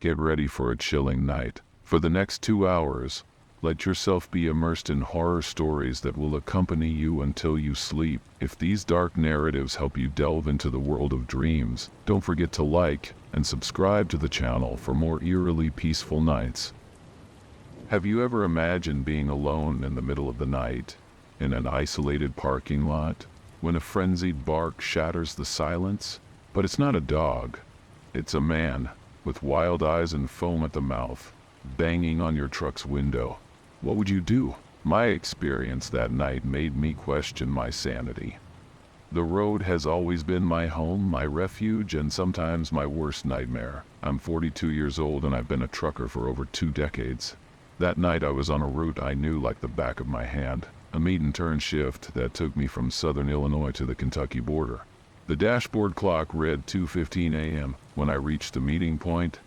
Get ready for a chilling night. For the next 2 hours, let yourself be immersed in horror stories that will accompany you until you sleep. If these dark narratives help you delve into the world of dreams, don't forget to like and subscribe to the channel for more eerily peaceful nights. Have you ever imagined being alone in the middle of the night, in an isolated parking lot, when a frenzied bark shatters the silence? But it's not a dog. It's a man, with wild eyes and foam at the mouth, banging on your truck's window. What would you do? My experience that night made me question my sanity. The road has always been my home, my refuge, and sometimes my worst nightmare. I'm 42 years old and I've been a trucker for over 2 decades. That night I was on a route I knew like the back of my hand, a meet and turn shift that took me from southern Illinois to the Kentucky border. The dashboard clock read 2:15 a.m. when I reached the meeting point,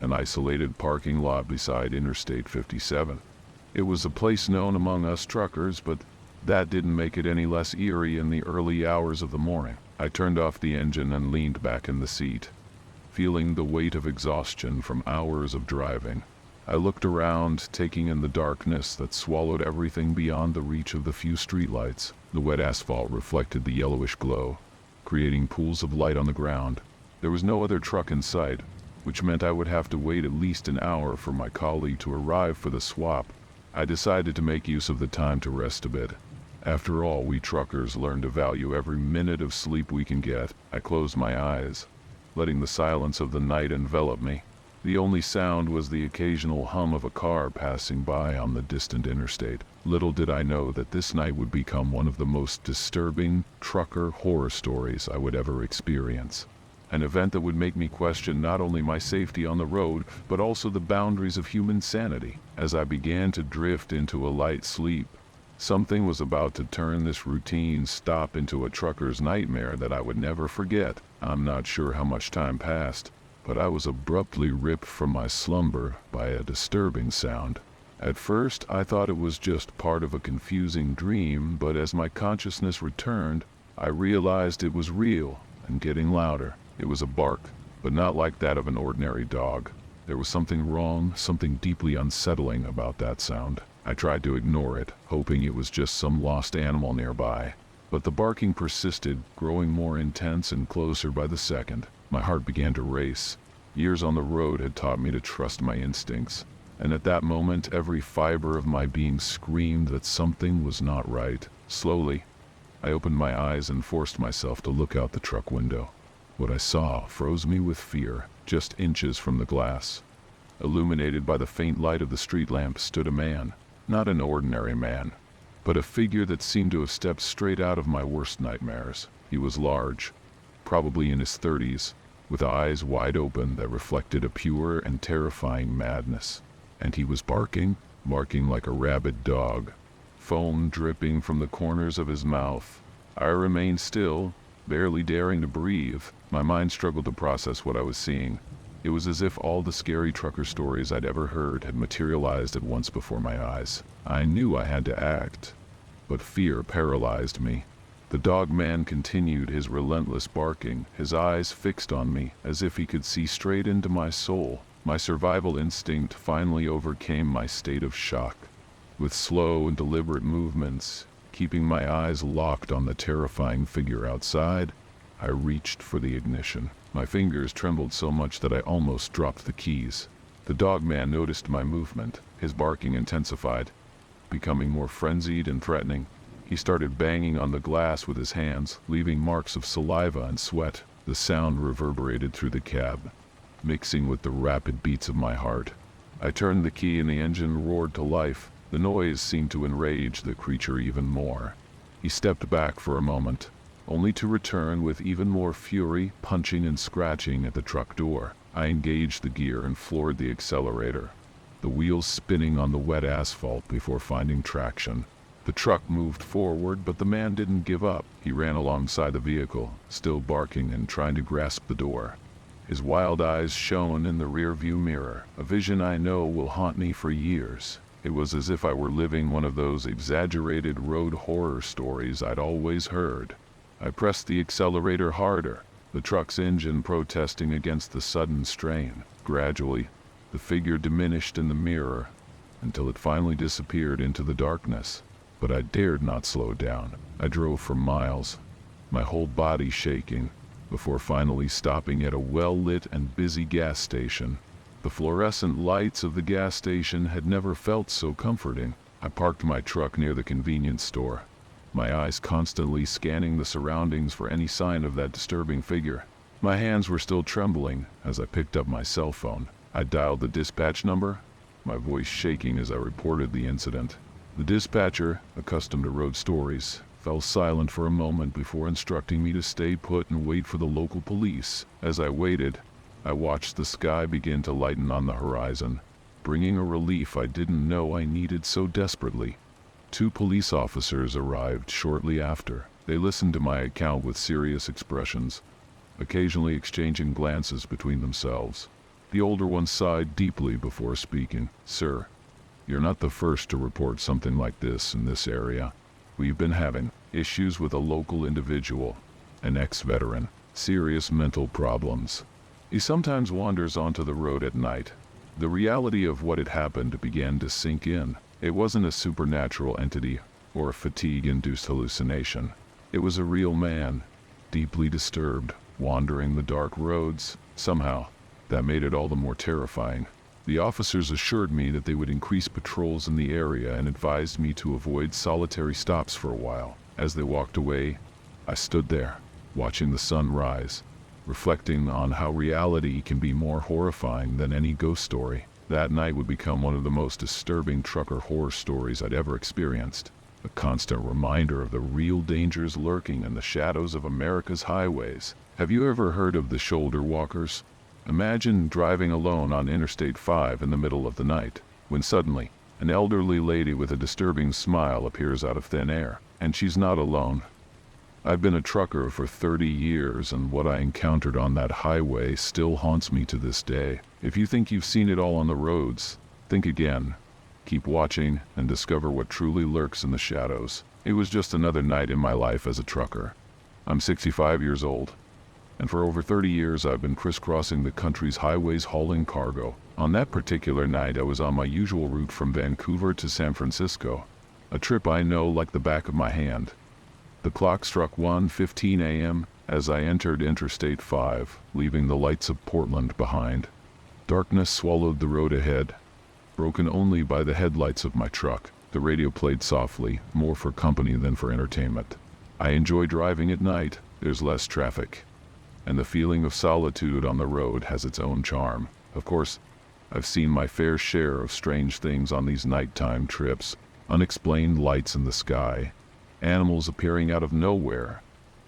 an isolated parking lot beside Interstate 57. It was a place known among us truckers, but that didn't make it any less eerie in the early hours of the morning. I turned off the engine and leaned back in the seat, feeling the weight of exhaustion from hours of driving. I looked around, taking in the darkness that swallowed everything beyond the reach of the few streetlights. The wet asphalt reflected the yellowish glow, creating pools of light on the ground. There was no other truck in sight, which meant I would have to wait at least an hour for my colleague to arrive for the swap. I decided to make use of the time to rest a bit. After all, we truckers learn to value every minute of sleep we can get. I closed my eyes, letting the silence of the night envelop me. The only sound was the occasional hum of a car passing by on the distant interstate. Little did I know that this night would become one of the most disturbing trucker horror stories I would ever experience. An event that would make me question not only my safety on the road, but also the boundaries of human sanity. As I began to drift into a light sleep, something was about to turn this routine stop into a trucker's nightmare that I would never forget. I'm not sure how much time passed, but I was abruptly ripped from my slumber by a disturbing sound. At first, I thought it was just part of a confusing dream, but as my consciousness returned, I realized it was real and getting louder. It was a bark, but not like that of an ordinary dog. There was something wrong, something deeply unsettling about that sound. I tried to ignore it, hoping it was just some lost animal nearby. But the barking persisted, growing more intense and closer by the second. My heart began to race. Years on the road had taught me to trust my instincts, and at that moment every fiber of my being screamed that something was not right. Slowly, I opened my eyes and forced myself to look out the truck window. What I saw froze me with fear. Just inches from the glass, illuminated by the faint light of the street lamp, stood a man. Not an ordinary man, but a figure that seemed to have stepped straight out of my worst nightmares. He was large, probably in his 30s, with eyes wide open that reflected a pure and terrifying madness. And he was barking like a rabid dog, foam dripping from the corners of his mouth. I remained still, barely daring to breathe. My mind struggled to process what I was seeing. It was as if all the scary trucker stories I'd ever heard had materialized at once before my eyes. I knew I had to act, but fear paralyzed me. The dog man continued his relentless barking, his eyes fixed on me as if he could see straight into my soul. My survival instinct finally overcame my state of shock. With slow and deliberate movements, keeping my eyes locked on the terrifying figure outside, I reached for the ignition. My fingers trembled so much that I almost dropped the keys. The dog man noticed my movement. His barking intensified, becoming more frenzied and threatening. He started banging on the glass with his hands, leaving marks of saliva and sweat. The sound reverberated through the cab, mixing with the rapid beats of my heart. I turned the key and the engine roared to life. The noise seemed to enrage the creature even more. He stepped back for a moment, only to return with even more fury, punching and scratching at the truck door. I engaged the gear and floored the accelerator, the wheels spinning on the wet asphalt before finding traction. The truck moved forward, but the man didn't give up. He ran alongside the vehicle, still barking and trying to grasp the door. His wild eyes shone in the rear-view mirror, a vision I know will haunt me for years. It was as if I were living one of those exaggerated road horror stories I'd always heard. I pressed the accelerator harder, the truck's engine protesting against the sudden strain. Gradually, the figure diminished in the mirror until it finally disappeared into the darkness. But I dared not slow down. I drove for miles, my whole body shaking, before finally stopping at a well-lit and busy gas station. The fluorescent lights of the gas station had never felt so comforting. I parked my truck near the convenience store, my eyes constantly scanning the surroundings for any sign of that disturbing figure. My hands were still trembling as I picked up my cell phone. I dialed the dispatch number, my voice shaking as I reported the incident. The dispatcher, accustomed to road stories, fell silent for a moment before instructing me to stay put and wait for the local police. As I waited, I watched the sky begin to lighten on the horizon, bringing a relief I didn't know I needed so desperately. 2 police officers arrived shortly after. They listened to my account with serious expressions, occasionally exchanging glances between themselves. The older one sighed deeply before speaking. "Sir, you're not the first to report something like this in this area. We've been having issues with a local individual, an ex-veteran, serious mental problems. He sometimes wanders onto the road at night." The reality of what had happened began to sink in. It wasn't a supernatural entity or a fatigue-induced hallucination. It was a real man, deeply disturbed, wandering the dark roads. Somehow, that made it all the more terrifying. The officers assured me that they would increase patrols in the area and advised me to avoid solitary stops for a while. As they walked away, I stood there, watching the sun rise, reflecting on how reality can be more horrifying than any ghost story. That night would become one of the most disturbing trucker horror stories I'd ever experienced. A constant reminder of the real dangers lurking in the shadows of America's highways. Have you ever heard of the shoulder walkers? Imagine driving alone on Interstate 5 in the middle of the night, when suddenly, an elderly lady with a disturbing smile appears out of thin air. And she's not alone. I've been a trucker for 30 years, and what I encountered on that highway still haunts me to this day. If you think you've seen it all on the roads, think again. Keep watching and discover what truly lurks in the shadows. It was just another night in my life as a trucker. I'm 65 years old, and for over 30 years I've been crisscrossing the country's highways hauling cargo. On that particular night I was on my usual route from Vancouver to San Francisco, a trip I know like the back of my hand. The clock struck 1:15 a.m. as I entered Interstate 5, leaving the lights of Portland behind. Darkness swallowed the road ahead, broken only by the headlights of my truck. The radio played softly, more for company than for entertainment. I enjoy driving at night. There's less traffic, and the feeling of solitude on the road has its own charm. Of course, I've seen my fair share of strange things on these nighttime trips. Unexplained lights in the sky, animals appearing out of nowhere,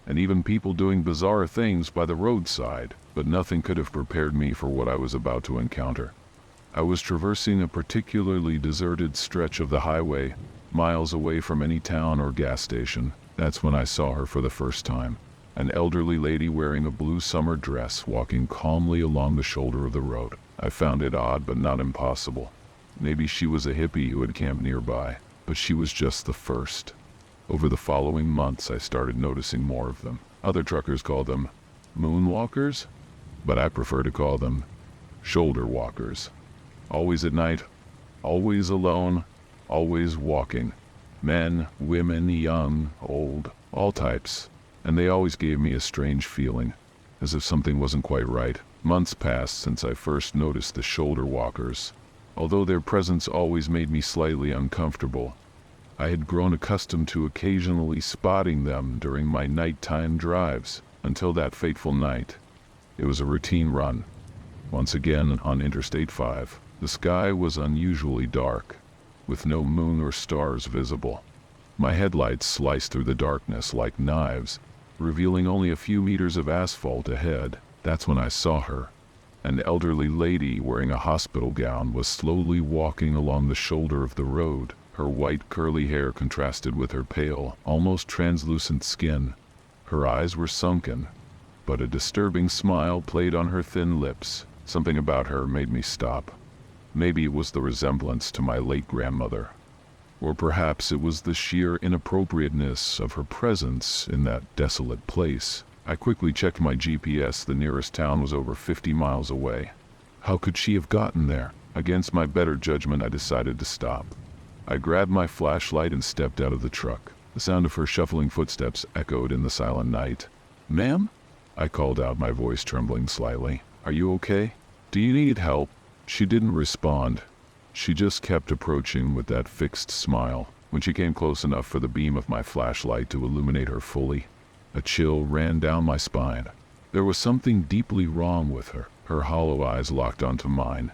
and even people doing bizarre things by the roadside. But nothing could have prepared me for what I was about to encounter. I was traversing a particularly deserted stretch of the highway, miles away from any town or gas station. That's when I saw her for the first time. An elderly lady wearing a blue summer dress walking calmly along the shoulder of the road. I found it odd but not impossible. Maybe she was a hippie who had camped nearby, but she was just the first. Over the following months I started noticing more of them. Other truckers call them moonwalkers, but I prefer to call them shoulder walkers. Always at night, always alone, always walking. Men, women, young, old, all types. And they always gave me a strange feeling, as if something wasn't quite right. Months passed since I first noticed the shoulder walkers. Although their presence always made me slightly uncomfortable, I had grown accustomed to occasionally spotting them during my nighttime drives, until that fateful night. It was a routine run, once again on Interstate 5. The sky was unusually dark, with no moon or stars visible. My headlights sliced through the darkness like knives, revealing only a few meters of asphalt ahead. That's when I saw her. An elderly lady wearing a hospital gown was slowly walking along the shoulder of the road. Her white curly hair contrasted with her pale, almost translucent skin. Her eyes were sunken, but a disturbing smile played on her thin lips. Something about her made me stop. Maybe it was the resemblance to my late grandmother, or perhaps it was the sheer inappropriateness of her presence in that desolate place. I quickly checked my GPS. The nearest town was over 50 miles away. How could she have gotten there? Against my better judgment, I decided to stop. I grabbed my flashlight and stepped out of the truck. The sound of her shuffling footsteps echoed in the silent night. "Ma'am?" I called out, my voice trembling slightly. "Are you okay? Do you need help?" She didn't respond. She just kept approaching with that fixed smile. When she came close enough for the beam of my flashlight to illuminate her fully, a chill ran down my spine. There was something deeply wrong with her. Her hollow eyes locked onto mine,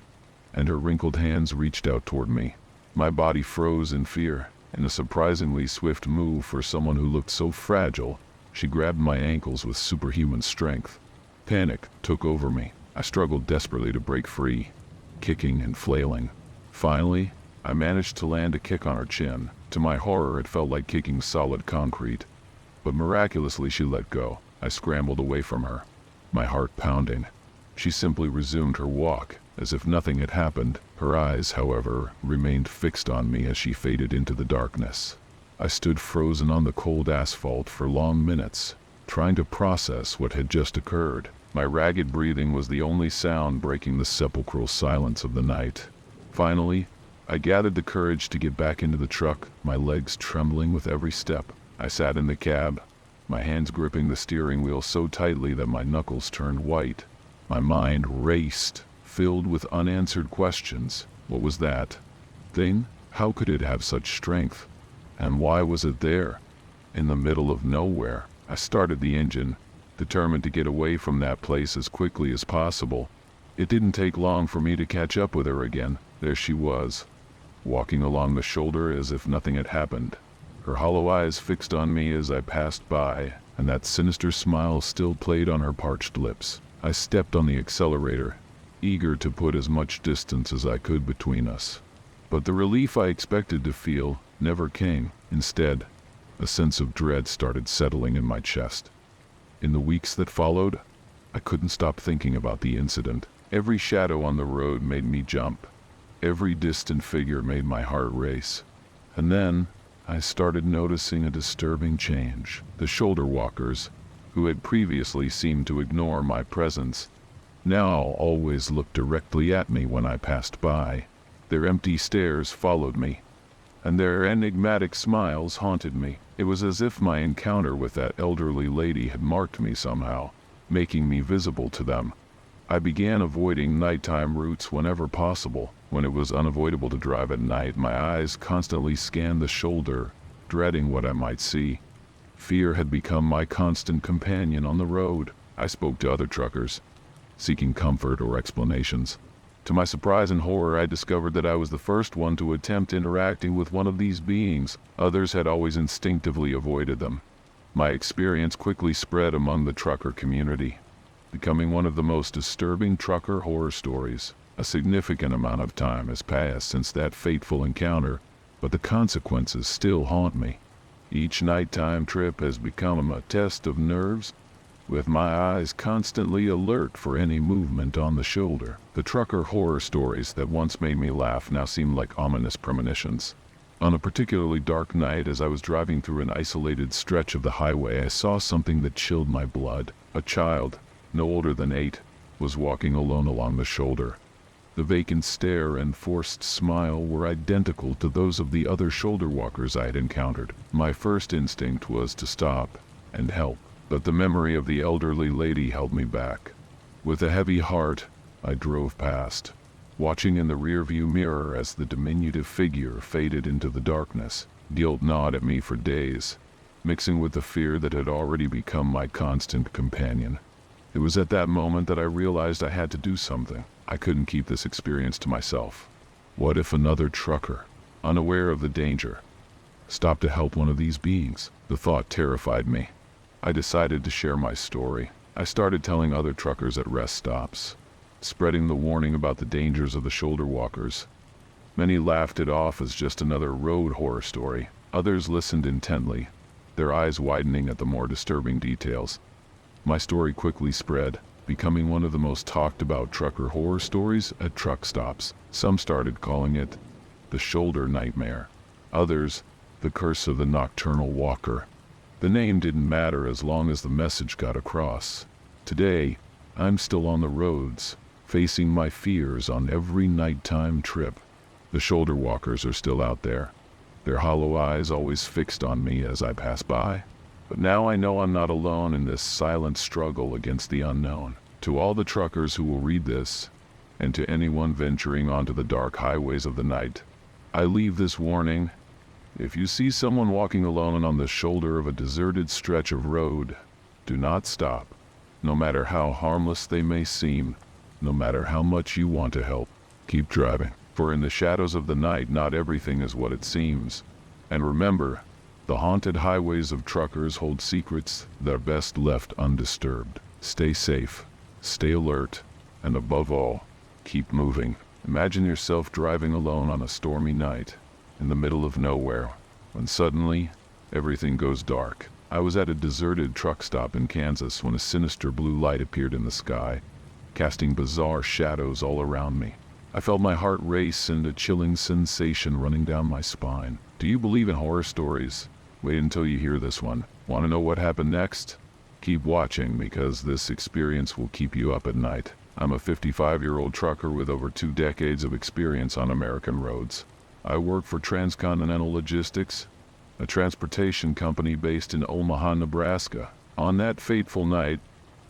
and her wrinkled hands reached out toward me. My body froze in fear. In a surprisingly swift move for someone who looked so fragile, she grabbed my ankles with superhuman strength. Panic took over me. I struggled desperately to break free, kicking and flailing. Finally, I managed to land a kick on her chin. To my horror, it felt like kicking solid concrete. But miraculously, she let go. I scrambled away from her, my heart pounding. She simply resumed her walk, as if nothing had happened. Her eyes, however, remained fixed on me as she faded into the darkness. I stood frozen on the cold asphalt for long minutes, trying to process what had just occurred. My ragged breathing was the only sound breaking the sepulchral silence of the night. Finally, I gathered the courage to get back into the truck, my legs trembling with every step. I sat in the cab, my hands gripping the steering wheel so tightly that my knuckles turned white. My mind raced, filled with unanswered questions. What was that thing? How could it have such strength? And why was it there, in the middle of nowhere? I started the engine, determined to get away from that place as quickly as possible. It didn't take long for me to catch up with her again. There she was, walking along the shoulder as if nothing had happened. Her hollow eyes fixed on me as I passed by, and that sinister smile still played on her parched lips. I stepped on the accelerator, eager to put as much distance as I could between us. But the relief I expected to feel never came. Instead, a sense of dread started settling in my chest. In the weeks that followed, I couldn't stop thinking about the incident. Every shadow on the road made me jump. Every distant figure made my heart race. And then, I started noticing a disturbing change. The shoulder walkers, who had previously seemed to ignore my presence, now always looked directly at me when I passed by. Their empty stares followed me, and their enigmatic smiles haunted me. It was as if my encounter with that elderly lady had marked me somehow, making me visible to them. I began avoiding nighttime routes whenever possible. When it was unavoidable to drive at night, my eyes constantly scanned the shoulder, dreading what I might see. Fear had become my constant companion on the road. I spoke to other truckers, seeking comfort or explanations. To my surprise and horror, I discovered that I was the first one to attempt interacting with one of these beings. Others had always instinctively avoided them. My experience quickly spread among the trucker community, becoming one of the most disturbing trucker horror stories. A significant amount of time has passed since that fateful encounter, but the consequences still haunt me. Each nighttime trip has become a test of nerves, with my eyes constantly alert for any movement on the shoulder. The trucker horror stories that once made me laugh now seem like ominous premonitions. On a particularly dark night, as I was driving through an isolated stretch of the highway, I saw something that chilled my blood. A child, no older than 8, was walking alone along the shoulder. The vacant stare and forced smile were identical to those of the other shoulder walkers I had encountered. My first instinct was to stop and help, but the memory of the elderly lady held me back. With a heavy heart, I drove past, watching in the rearview mirror as the diminutive figure faded into the darkness. Guilt gnawed at me for days, mixing with the fear that had already become my constant companion. It was at that moment that I realized I had to do something. I couldn't keep this experience to myself. What if another trucker, unaware of the danger, stopped to help one of these beings? The thought terrified me. I decided to share my story. I started telling other truckers at rest stops, spreading the warning about the dangers of the shoulder walkers. Many laughed it off as just another road horror story. Others listened intently, their eyes widening at the more disturbing details. My story quickly spread, becoming one of the most talked about trucker horror stories at truck stops. Some started calling it the shoulder nightmare. Others, the curse of the nocturnal walker. The name didn't matter as long as the message got across. Today, I'm still on the roads, facing my fears on every nighttime trip. The shoulder walkers are still out there, their hollow eyes always fixed on me as I pass by. But now I know I'm not alone in this silent struggle against the unknown. To all the truckers who will read this, and to anyone venturing onto the dark highways of the night, I leave this warning. If you see someone walking alone on the shoulder of a deserted stretch of road, do not stop. No matter how harmless they may seem, no matter how much you want to help, keep driving. For in the shadows of the night, not everything is what it seems. And remember, the haunted highways of truckers hold secrets that are best left undisturbed. Stay safe, stay alert, and above all, keep moving. Imagine yourself driving alone on a stormy night, in the middle of nowhere, when suddenly, everything goes dark. I was at a deserted truck stop in Kansas when a sinister blue light appeared in the sky, casting bizarre shadows all around me. I felt my heart race and a chilling sensation running down my spine. Do you believe in horror stories? Wait until you hear this one. Want to know what happened next? Keep watching, because this experience will keep you up at night. I'm a 55-year-old trucker with over 2 decades of experience on American roads. I work for Transcontinental Logistics, a transportation company based in Omaha, Nebraska. On that fateful night,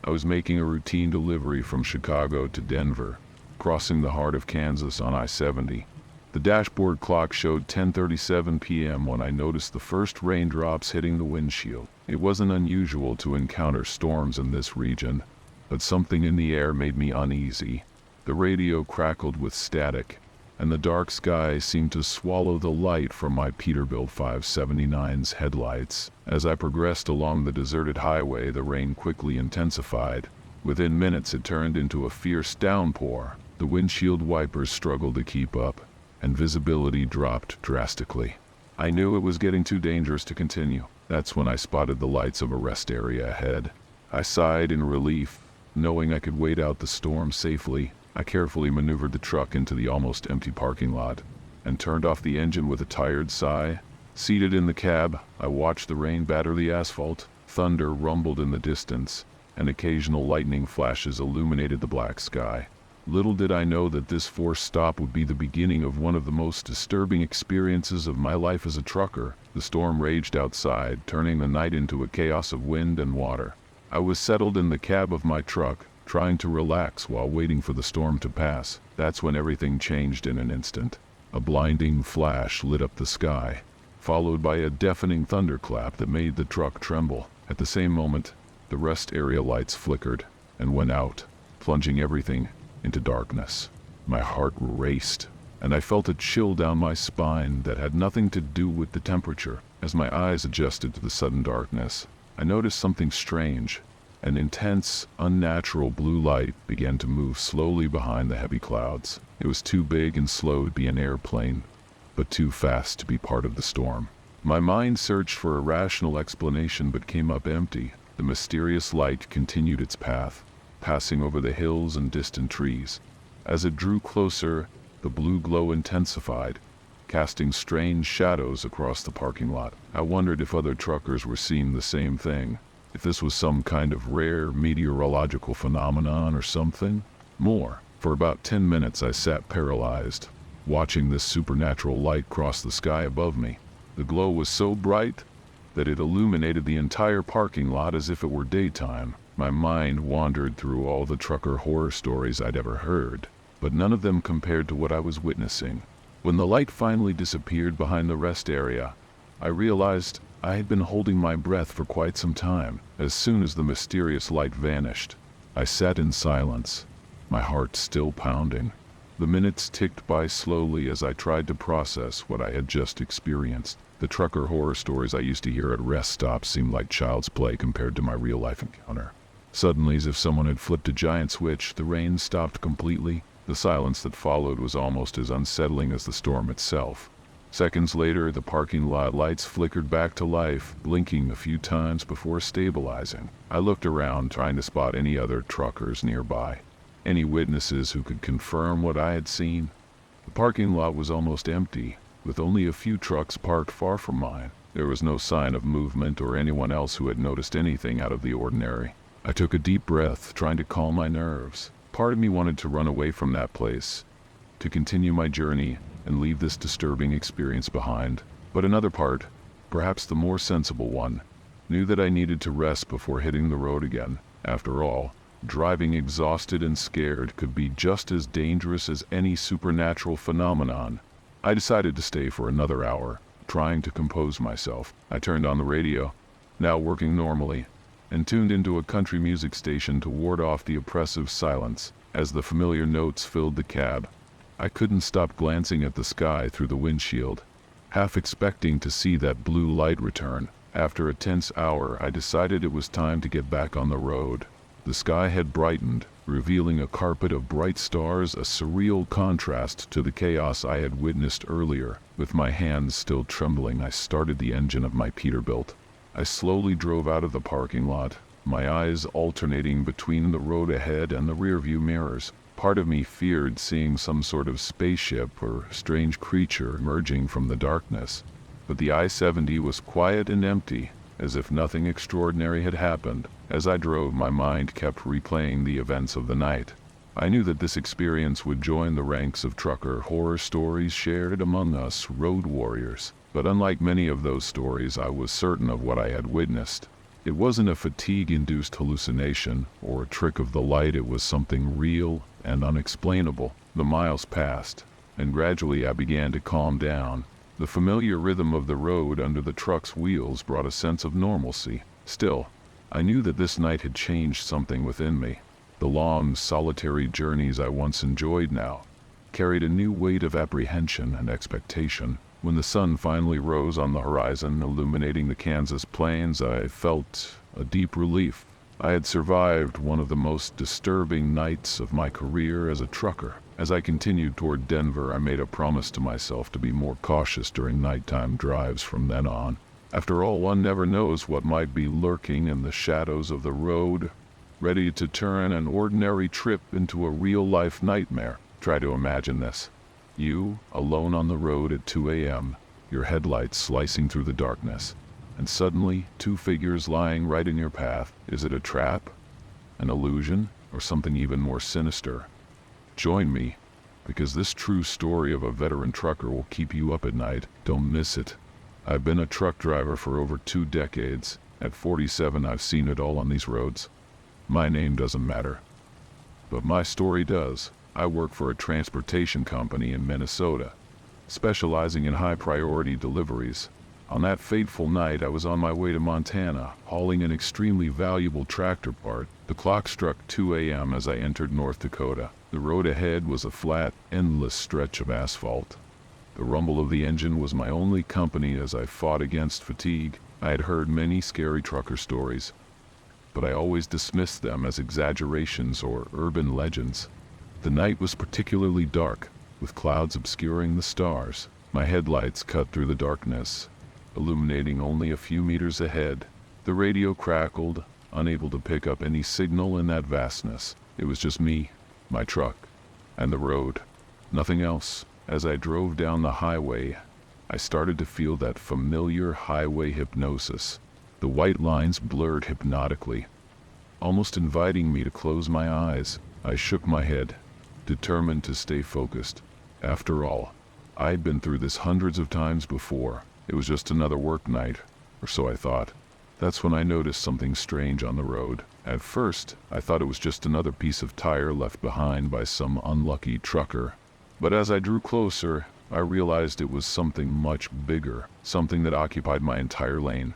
I was making a routine delivery from Chicago to Denver, crossing the heart of Kansas on I-70. The dashboard clock showed 10:37 p.m. when I noticed the first raindrops hitting the windshield. It wasn't unusual to encounter storms in this region, but something in the air made me uneasy. The radio crackled with static, and the dark sky seemed to swallow the light from my Peterbilt 579's headlights. As I progressed along the deserted highway, the rain quickly intensified. Within minutes it turned into a fierce downpour. The windshield wipers struggled to keep up, and visibility dropped drastically. I knew it was getting too dangerous to continue. That's when I spotted the lights of a rest area ahead. I sighed in relief, knowing I could wait out the storm safely. I carefully maneuvered the truck into the almost empty parking lot, and turned off the engine with a tired sigh. Seated in the cab, I watched the rain batter the asphalt. Thunder rumbled in the distance, and occasional lightning flashes illuminated the black sky. Little did I know that this forced stop would be the beginning of one of the most disturbing experiences of my life as a trucker. The storm raged outside, turning the night into a chaos of wind and water. I was settled in the cab of my truck, trying to relax while waiting for the storm to pass. That's when everything changed in an instant. A blinding flash lit up the sky, followed by a deafening thunderclap that made the truck tremble. At the same moment, the rest area lights flickered and went out, plunging everything into darkness. My heart raced, and I felt a chill down my spine that had nothing to do with the temperature. As my eyes adjusted to the sudden darkness, I noticed something strange. An intense, unnatural blue light began to move slowly behind the heavy clouds. It was too big and slow to be an airplane, but too fast to be part of the storm. My mind searched for a rational explanation but came up empty. The mysterious light continued its path, passing over the hills and distant trees. As it drew closer, the blue glow intensified, casting strange shadows across the parking lot. I wondered if other truckers were seeing the same thing, if this was some kind of rare meteorological phenomenon or something more. For about 10 minutes I sat paralyzed, watching this supernatural light cross the sky above me. The glow was so bright that it illuminated the entire parking lot as if it were daytime. My mind wandered through all the trucker horror stories I'd ever heard, but none of them compared to what I was witnessing. When the light finally disappeared behind the rest area, I realized I had been holding my breath for quite some time. As soon as the mysterious light vanished, I sat in silence, my heart still pounding. The minutes ticked by slowly as I tried to process what I had just experienced. The trucker horror stories I used to hear at rest stops seemed like child's play compared to my real-life encounter. Suddenly, as if someone had flipped a giant switch, the rain stopped completely. The silence that followed was almost as unsettling as the storm itself. Seconds later, the parking lot lights flickered back to life, blinking a few times before stabilizing. I looked around, trying to spot any other truckers nearby, any witnesses who could confirm what I had seen. The parking lot was almost empty, with only a few trucks parked far from mine. There was no sign of movement or anyone else who had noticed anything out of the ordinary. I took a deep breath, trying to calm my nerves. Part of me wanted to run away from that place, to continue my journey and leave this disturbing experience behind. But another part, perhaps the more sensible one, knew that I needed to rest before hitting the road again. After all, driving exhausted and scared could be just as dangerous as any supernatural phenomenon. I decided to stay for another hour, trying to compose myself. I turned on the radio, now working normally, and tuned into a country music station to ward off the oppressive silence. As the familiar notes filled the cab, I couldn't stop glancing at the sky through the windshield, half expecting to see that blue light return. After a tense hour, I decided it was time to get back on the road. The sky had brightened, revealing a carpet of bright stars, a surreal contrast to the chaos I had witnessed earlier. With my hands still trembling, I started the engine of my Peterbilt. I slowly drove out of the parking lot, my eyes alternating between the road ahead and the rearview mirrors. Part of me feared seeing some sort of spaceship or strange creature emerging from the darkness. But the I-70 was quiet and empty, as if nothing extraordinary had happened. As I drove, my mind kept replaying the events of the night. I knew that this experience would join the ranks of trucker horror stories shared among us road warriors. But unlike many of those stories, I was certain of what I had witnessed. It wasn't a fatigue-induced hallucination or a trick of the light. It was something real and unexplainable. The miles passed, and gradually I began to calm down. The familiar rhythm of the road under the truck's wheels brought a sense of normalcy. Still, I knew that this night had changed something within me. The long, solitary journeys I once enjoyed now carried a new weight of apprehension and expectation. When the sun finally rose on the horizon, illuminating the Kansas plains, I felt a deep relief. I had survived one of the most disturbing nights of my career as a trucker. As I continued toward Denver, I made a promise to myself to be more cautious during nighttime drives from then on. After all, one never knows what might be lurking in the shadows of the road, ready to turn an ordinary trip into a real-life nightmare. Try to imagine this. You, alone on the road at 2 a.m., your headlights slicing through the darkness, and suddenly 2 figures lying right in your path. Is it a trap, an illusion, or something even more sinister? Join me, because this true story of a veteran trucker will keep you up at night. Don't miss it. I've been a truck driver for over 2 decades. At 47, I've seen it all on these roads. My name doesn't matter, but my story does. I work for a transportation company in Minnesota, specializing in high-priority deliveries. On that fateful night, I was on my way to Montana, hauling an extremely valuable tractor part. The clock struck 2 a.m. as I entered North Dakota. The road ahead was a flat, endless stretch of asphalt. The rumble of the engine was my only company as I fought against fatigue. I had heard many scary trucker stories, but I always dismissed them as exaggerations or urban legends. The night was particularly dark, with clouds obscuring the stars. My headlights cut through the darkness, illuminating only a few meters ahead. The radio crackled, unable to pick up any signal in that vastness. It was just me, my truck, and the road. Nothing else. As I drove down the highway, I started to feel that familiar highway hypnosis. The white lines blurred hypnotically, almost inviting me to close my eyes. I shook my head, determined to stay focused. After all, I'd been through this hundreds of times before. It was just another work night, or so I thought. That's when I noticed something strange on the road. At first, I thought it was just another piece of tire left behind by some unlucky trucker. But as I drew closer, I realized it was something much bigger, something that occupied my entire lane.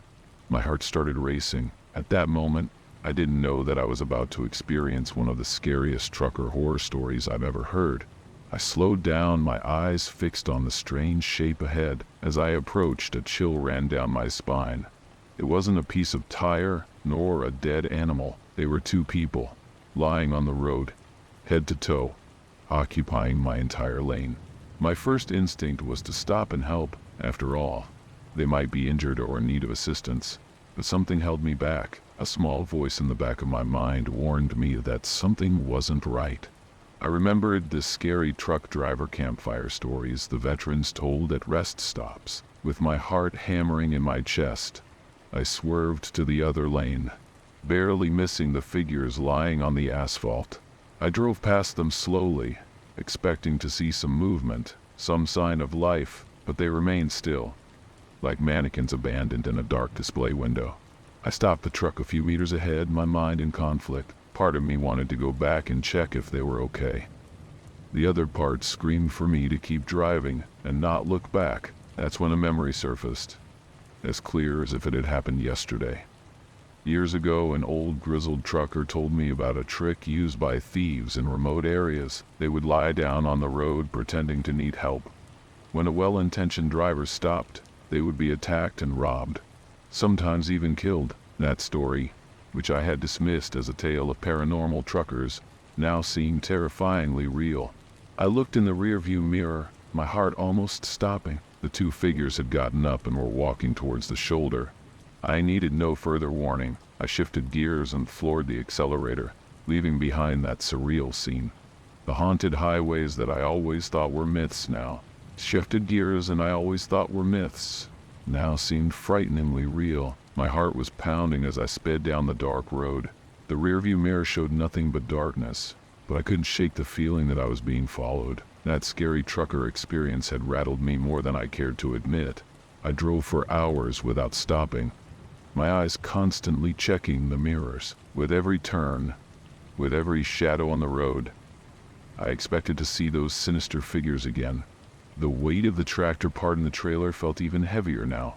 My heart started racing. At that moment, I didn't know that I was about to experience one of the scariest trucker horror stories I've ever heard. I slowed down, my eyes fixed on the strange shape ahead. As I approached, a chill ran down my spine. It wasn't a piece of tire, nor a dead animal. They were 2 people, lying on the road, head to toe, occupying my entire lane. My first instinct was to stop and help. After all, they might be injured or in need of assistance. But something held me back. A small voice in the back of my mind warned me that something wasn't right. I remembered the scary truck driver campfire stories the veterans told at rest stops. With my heart hammering in my chest, I swerved to the other lane, barely missing the figures lying on the asphalt. I drove past them slowly, expecting to see some movement, some sign of life, but they remained still, like mannequins abandoned in a dark display window. I stopped the truck a few meters ahead, my mind in conflict. Part of me wanted to go back and check if they were okay. The other part screamed for me to keep driving and not look back. That's when a memory surfaced, as clear as if it had happened yesterday. Years ago, an old grizzled trucker told me about a trick used by thieves in remote areas. They would lie down on the road pretending to need help. When a well-intentioned driver stopped, they would be attacked and robbed, sometimes even killed. That story, which I had dismissed as a tale of paranormal truckers, now seemed terrifyingly real. I looked in the rearview mirror, my heart almost stopping. The two figures had gotten up and were walking towards the shoulder. I needed no further warning. I shifted gears and floored the accelerator, leaving behind that surreal scene. The haunted highways that I always thought were myths now seemed frighteningly real. My heart was pounding as I sped down the dark road. The rearview mirror showed nothing but darkness, but I couldn't shake the feeling that I was being followed. That scary trucker experience had rattled me more than I cared to admit. I drove for hours without stopping, my eyes constantly checking the mirrors. With every turn, with every shadow on the road, I expected to see those sinister figures again. The weight of the tractor part in the trailer felt even heavier now,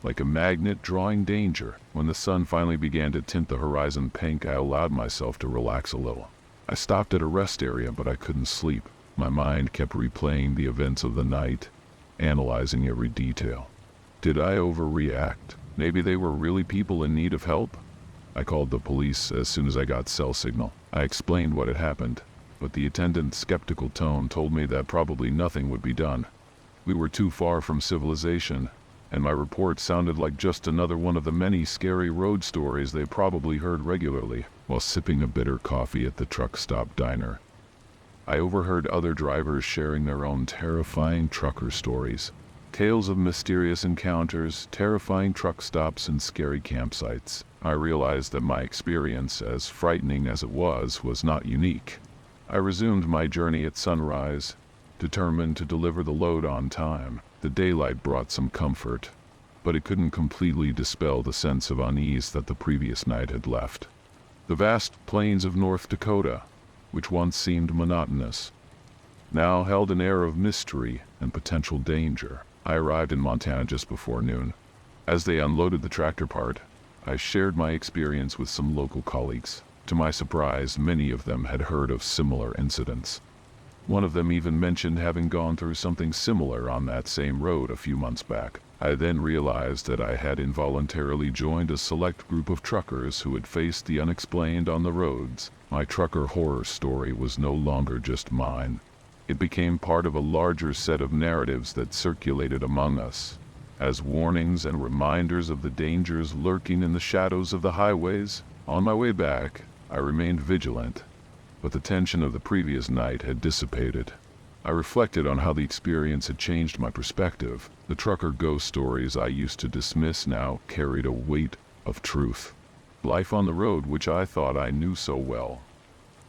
like a magnet drawing danger. When the sun finally began to tint the horizon pink, I allowed myself to relax a little. I stopped at a rest area, but I couldn't sleep. My mind kept replaying the events of the night, analyzing every detail. Did I overreact? Maybe they were really people in need of help? I called the police as soon as I got cell signal. I explained what had happened, but the attendant's skeptical tone told me that probably nothing would be done. We were too far from civilization, and my report sounded like just another one of the many scary road stories they probably heard regularly while sipping a bitter coffee at the truck stop diner. I overheard other drivers sharing their own terrifying trucker stories. Tales of mysterious encounters, terrifying truck stops, and scary campsites. I realized that my experience, as frightening as it was not unique. I resumed my journey at sunrise, determined to deliver the load on time. The daylight brought some comfort, but it couldn't completely dispel the sense of unease that the previous night had left. The vast plains of North Dakota, which once seemed monotonous, now held an air of mystery and potential danger. I arrived in Montana just before noon. As they unloaded the tractor part, I shared my experience with some local colleagues. To my surprise, many of them had heard of similar incidents. One of them even mentioned having gone through something similar on that same road a few months back. I then realized that I had involuntarily joined a select group of truckers who had faced the unexplained on the roads. My trucker horror story was no longer just mine. It became part of a larger set of narratives that circulated among us, as warnings and reminders of the dangers lurking in the shadows of the highways. On my way back, I remained vigilant, but the tension of the previous night had dissipated. I reflected on how the experience had changed my perspective. The trucker ghost stories I used to dismiss now carried a weight of truth. Life on the road, which I thought I knew so well,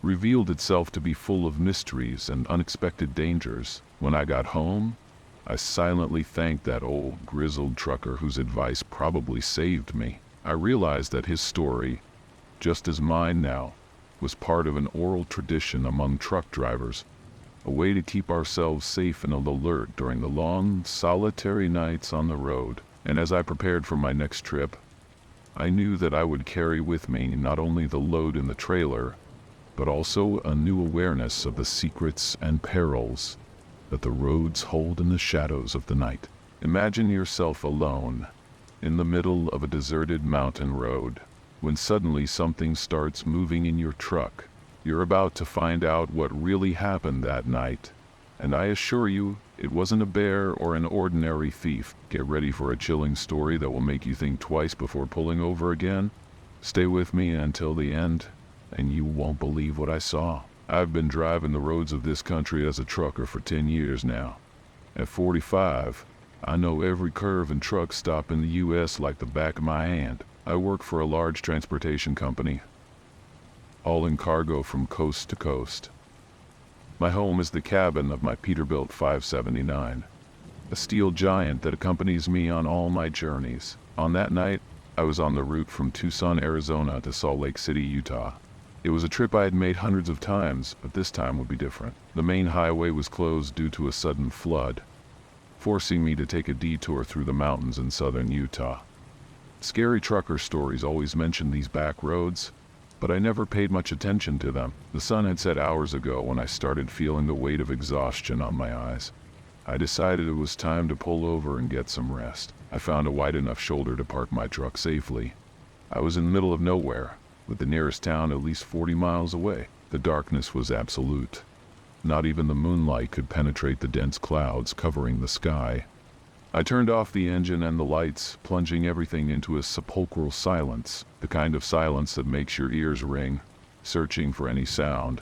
revealed itself to be full of mysteries and unexpected dangers. When I got home, I silently thanked that old grizzled trucker whose advice probably saved me. I realized that his story, just as mine now, was part of an oral tradition among truck drivers, a way to keep ourselves safe and alert during the long, solitary nights on the road. And as I prepared for my next trip, I knew that I would carry with me not only the load in the trailer, but also a new awareness of the secrets and perils that the roads hold in the shadows of the night. Imagine yourself alone, in the middle of a deserted mountain road, when suddenly something starts moving in your truck. You're about to find out what really happened that night, and I assure you, it wasn't a bear or an ordinary thief. Get ready for a chilling story that will make you think twice before pulling over again. Stay with me until the end, and you won't believe what I saw. I've been driving the roads of this country as a trucker for 10 years now. At 45, I know every curve and truck stop in the U.S. like the back of my hand. I work for a large transportation company, hauling cargo from coast to coast. My home is the cabin of my Peterbilt 579, a steel giant that accompanies me on all my journeys. On that night, I was on the route from Tucson, Arizona to Salt Lake City, Utah. It was a trip I had made hundreds of times, but this time would be different. The main highway was closed due to a sudden flood, forcing me to take a detour through the mountains in southern Utah. Scary trucker stories always mentioned these back roads, but I never paid much attention to them. The sun had set hours ago when I started feeling the weight of exhaustion on my eyes. I decided it was time to pull over and get some rest. I found a wide enough shoulder to park my truck safely. I was in the middle of nowhere, with the nearest town at least 40 miles away. The darkness was absolute. Not even the moonlight could penetrate the dense clouds covering the sky. I turned off the engine and the lights, plunging everything into a sepulchral silence, the kind of silence that makes your ears ring, searching for any sound.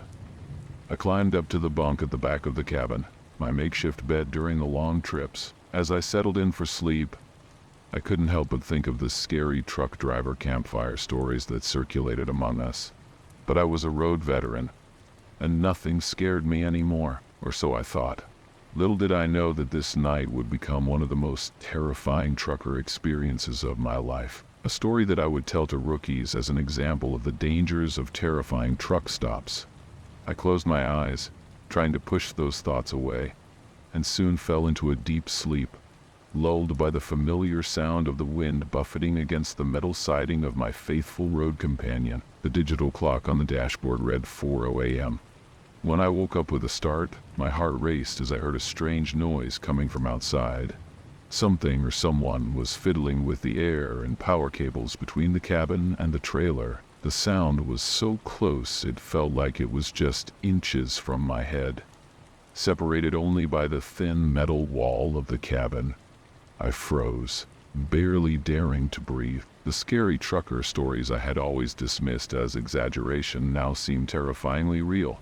I climbed up to the bunk at the back of the cabin, my makeshift bed during the long trips. As I settled in for sleep, I couldn't help but think of the scary truck driver campfire stories that circulated among us. But I was a road veteran, and nothing scared me anymore, or so I thought. Little did I know that this night would become one of the most terrifying trucker experiences of my life. A story that I would tell to rookies as an example of the dangers of terrifying truck stops. I closed my eyes, trying to push those thoughts away, and soon fell into a deep sleep, lulled by the familiar sound of the wind buffeting against the metal siding of my faithful road companion. The digital clock on the dashboard read 4:00 a.m. When I woke up with a start, my heart raced as I heard a strange noise coming from outside. Something or someone was fiddling with the air and power cables between the cabin and the trailer. The sound was so close it felt like it was just inches from my head, separated only by the thin metal wall of the cabin. I froze, barely daring to breathe. The scary trucker stories I had always dismissed as exaggeration now seemed terrifyingly real.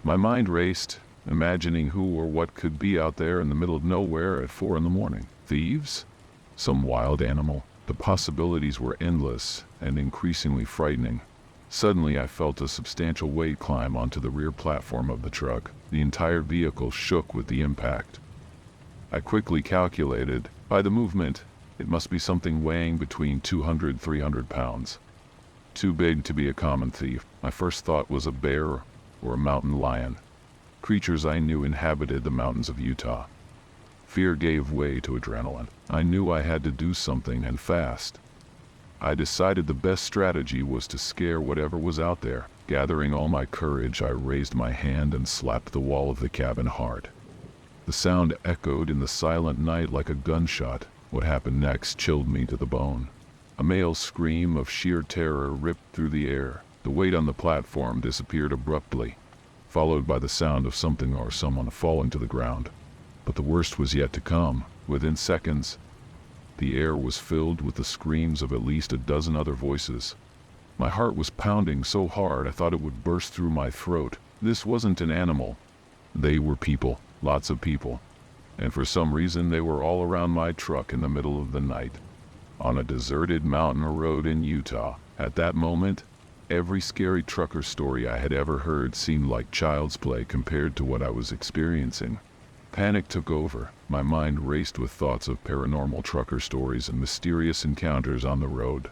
My mind raced, imagining who or what could be out there in the middle of nowhere at 4 a.m. Thieves? Some wild animal? The possibilities were endless and increasingly frightening. Suddenly I felt a substantial weight climb onto the rear platform of the truck. The entire vehicle shook with the impact. I quickly calculated, by the movement, it must be something weighing between 200 and 300 pounds. Too big to be a common thief. My first thought was a bear or a mountain lion, creatures I knew inhabited the mountains of Utah. Fear gave way to adrenaline. I knew I had to do something, and fast. I decided the best strategy was to scare whatever was out there. Gathering all my courage, I raised my hand and slapped the wall of the cabin hard. The sound echoed in the silent night like a gunshot. What happened next chilled me to the bone. A male scream of sheer terror ripped through the air. The weight on the platform disappeared abruptly, followed by the sound of something or someone falling to the ground. But the worst was yet to come. Within seconds, the air was filled with the screams of at least a dozen other voices. My heart was pounding so hard I thought it would burst through my throat. This wasn't an animal. They were people, lots of people. And for some reason they were all around my truck in the middle of the night, on a deserted mountain road in Utah. At that moment, every scary trucker story I had ever heard seemed like child's play compared to what I was experiencing. Panic took over. My mind raced with thoughts of paranormal trucker stories and mysterious encounters on the road.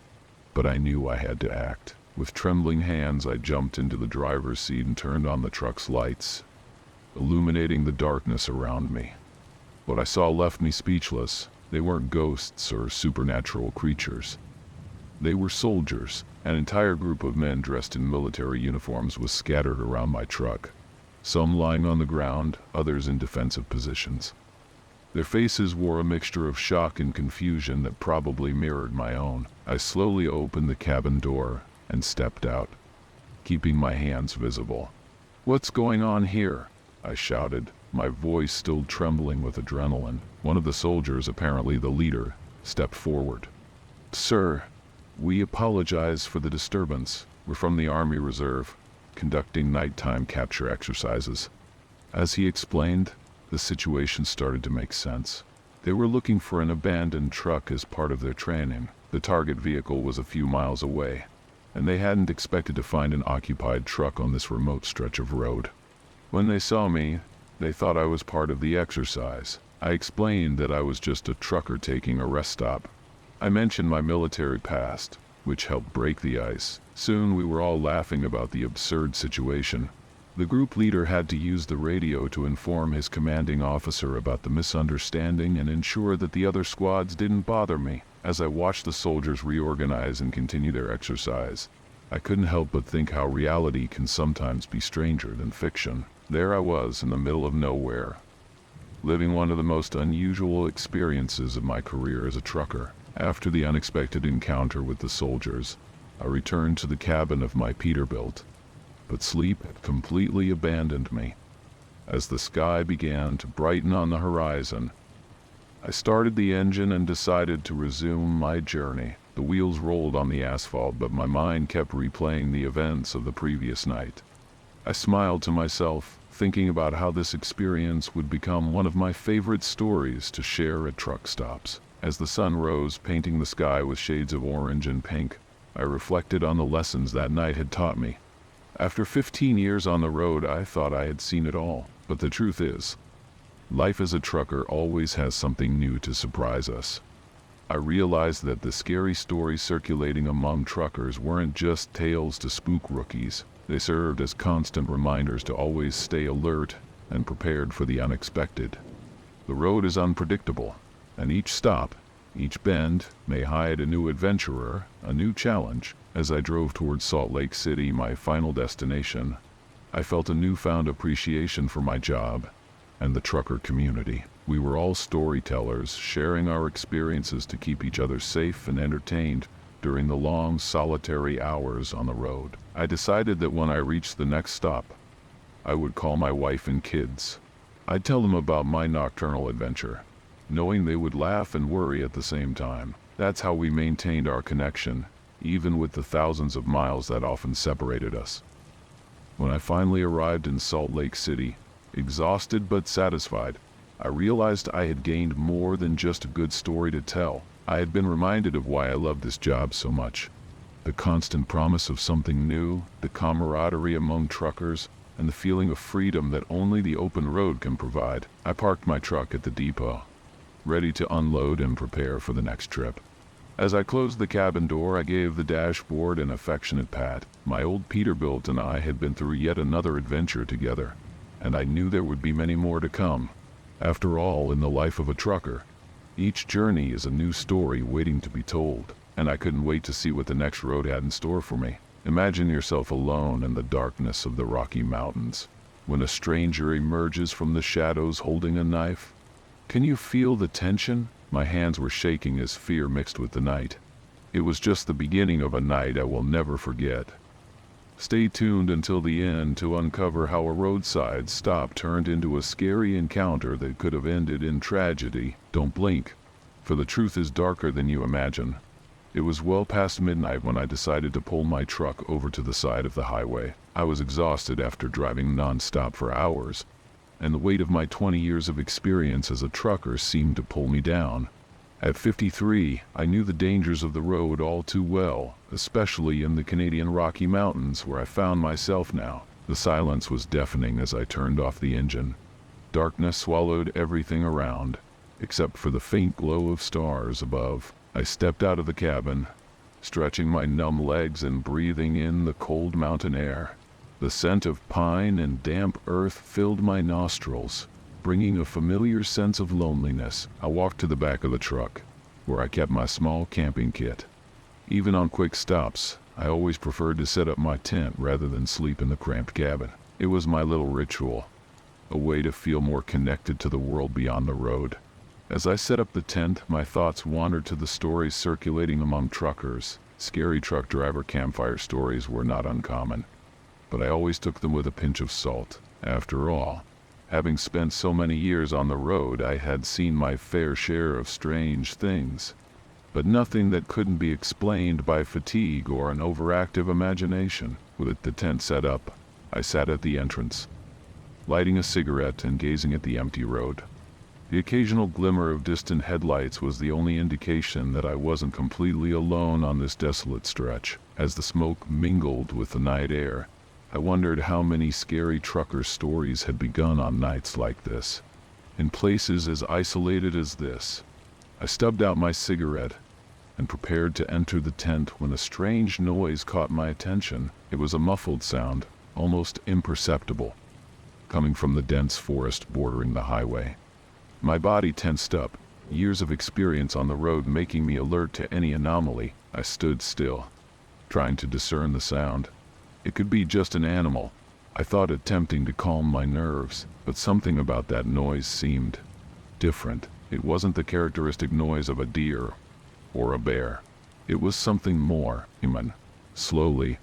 But I knew I had to act. With trembling hands, I jumped into the driver's seat and turned on the truck's lights, illuminating the darkness around me. What I saw left me speechless. They weren't ghosts or supernatural creatures. They were soldiers. An entire group of men dressed in military uniforms was scattered around my truck, some lying on the ground, others in defensive positions. Their faces wore a mixture of shock and confusion that probably mirrored my own. I slowly opened the cabin door and stepped out, keeping my hands visible. "What's going on here?" I shouted, my voice still trembling with adrenaline. One of the soldiers, apparently the leader, stepped forward. "Sir, we apologize for the disturbance. We're from the Army Reserve. conducting nighttime capture exercises. As he explained, the situation started to make sense. They were looking for an abandoned truck as part of their training. The target vehicle was a few miles away, and they hadn't expected to find an occupied truck on this remote stretch of road. When they saw me, they thought I was part of the exercise. I explained that I was just a trucker taking a rest stop. I mentioned my military past, which helped break the ice. Soon we were all laughing about the absurd situation. The group leader had to use the radio to inform his commanding officer about the misunderstanding and ensure that the other squads didn't bother me. As I watched the soldiers reorganize and continue their exercise, I couldn't help but think how reality can sometimes be stranger than fiction. There I was in the middle of nowhere, living one of the most unusual experiences of my career as a trucker. After the unexpected encounter with the soldiers, I returned to the cabin of my Peterbilt, but sleep had completely abandoned me. As the sky began to brighten on the horizon, I started the engine and decided to resume my journey. The wheels rolled on the asphalt, but my mind kept replaying the events of the previous night. I smiled to myself, thinking about how this experience would become one of my favorite stories to share at truck stops. As the sun rose, painting the sky with shades of orange and pink, I reflected on the lessons that night had taught me. After 15 years on the road, I thought I had seen it all. But the truth is, life as a trucker always has something new to surprise us. I realized that the scary stories circulating among truckers weren't just tales to spook rookies. They served as constant reminders to always stay alert and prepared for the unexpected. The road is unpredictable, and each stop, each bend, may hide a new adventurer, a new challenge. As I drove towards Salt Lake City, my final destination, I felt a newfound appreciation for my job and the trucker community. We were all storytellers, sharing our experiences to keep each other safe and entertained during the long, solitary hours on the road. I decided that when I reached the next stop, I would call my wife and kids. I'd tell them about my nocturnal adventure, knowing they would laugh and worry at the same time. That's how we maintained our connection, even with the thousands of miles that often separated us. When I finally arrived in Salt Lake City, exhausted but satisfied, I realized I had gained more than just a good story to tell. I had been reminded of why I loved this job so much. The constant promise of something new, the camaraderie among truckers, and the feeling of freedom that only the open road can provide. I parked my truck at the depot, ready to unload and prepare for the next trip. As I closed the cabin door, I gave the dashboard an affectionate pat. My old Peterbilt and I had been through yet another adventure together, and I knew there would be many more to come. After all, in the life of a trucker, each journey is a new story waiting to be told, and I couldn't wait to see what the next road had in store for me. Imagine yourself alone in the darkness of the Rocky Mountains, when a stranger emerges from the shadows holding a knife. Can you feel the tension? My hands were shaking as fear mixed with the night. It was just the beginning of a night I will never forget. Stay tuned until the end to uncover how a roadside stop turned into a scary encounter that could have ended in tragedy. Don't blink, for the truth is darker than you imagine. It was well past midnight when I decided to pull my truck over to the side of the highway. I was exhausted after driving non-stop for hours, and the weight of my 20 years of experience as a trucker seemed to pull me down. At 53, I knew the dangers of the road all too well, especially in the Canadian Rocky Mountains where I found myself now. The silence was deafening as I turned off the engine. Darkness swallowed everything around, except for the faint glow of stars above. I stepped out of the cabin, stretching my numb legs and breathing in the cold mountain air. The scent of pine and damp earth filled my nostrils, bringing a familiar sense of loneliness. I walked to the back of the truck, where I kept my small camping kit. Even on quick stops, I always preferred to set up my tent rather than sleep in the cramped cabin. It was my little ritual, a way to feel more connected to the world beyond the road. As I set up the tent, my thoughts wandered to the stories circulating among truckers. Scary truck driver campfire stories were not uncommon, but I always took them with a pinch of salt. After all, having spent so many years on the road, I had seen my fair share of strange things, but nothing that couldn't be explained by fatigue or an overactive imagination. With the tent set up, I sat at the entrance, lighting a cigarette and gazing at the empty road. The occasional glimmer of distant headlights was the only indication that I wasn't completely alone on this desolate stretch. As the smoke mingled with the night air, I wondered how many scary trucker stories had begun on nights like this, in places as isolated as this. I stubbed out my cigarette and prepared to enter the tent when a strange noise caught my attention. It was a muffled sound, almost imperceptible, coming from the dense forest bordering the highway. My body tensed up, years of experience on the road making me alert to any anomaly. I stood still, trying to discern the sound. It could be just an animal, I thought, attempting to calm my nerves, but something about that noise seemed different. It wasn't the characteristic noise of a deer or a bear. It was something more human. Slowly,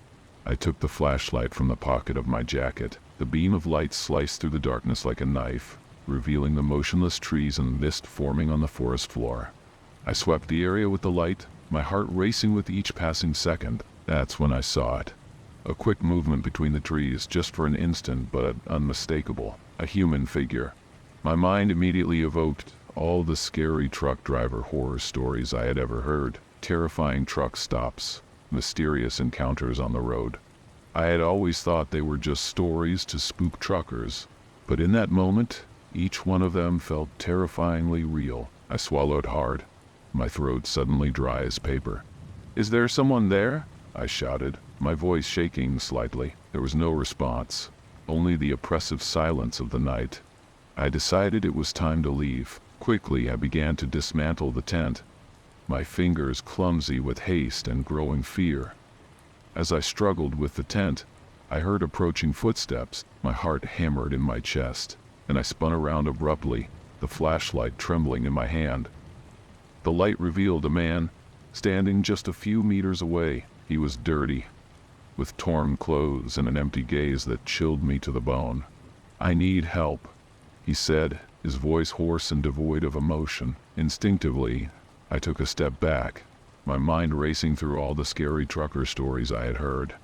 I took the flashlight from the pocket of my jacket. The beam of light sliced through the darkness like a knife, revealing the motionless trees and mist forming on the forest floor. I swept the area with the light, my heart racing with each passing second. That's when I saw it. A quick movement between the trees, just for an instant, but unmistakable. A human figure. My mind immediately evoked all the scary truck driver horror stories I had ever heard. Terrifying truck stops, mysterious encounters on the road. I had always thought they were just stories to spook truckers, but in that moment, each one of them felt terrifyingly real. I swallowed hard, my throat suddenly dry as paper. "Is there someone there?" I shouted, my voice shaking slightly. There was no response, only the oppressive silence of the night. I decided it was time to leave. Quickly, I began to dismantle the tent, my fingers clumsy with haste and growing fear. As I struggled with the tent, I heard approaching footsteps. My heart hammered in my chest, and I spun around abruptly, the flashlight trembling in my hand. The light revealed a man, standing just a few meters away. He was dirty, with torn clothes and an empty gaze that chilled me to the bone. "I need help," he said, his voice hoarse and devoid of emotion. Instinctively, I took a step back, my mind racing through all the scary trucker stories I had heard.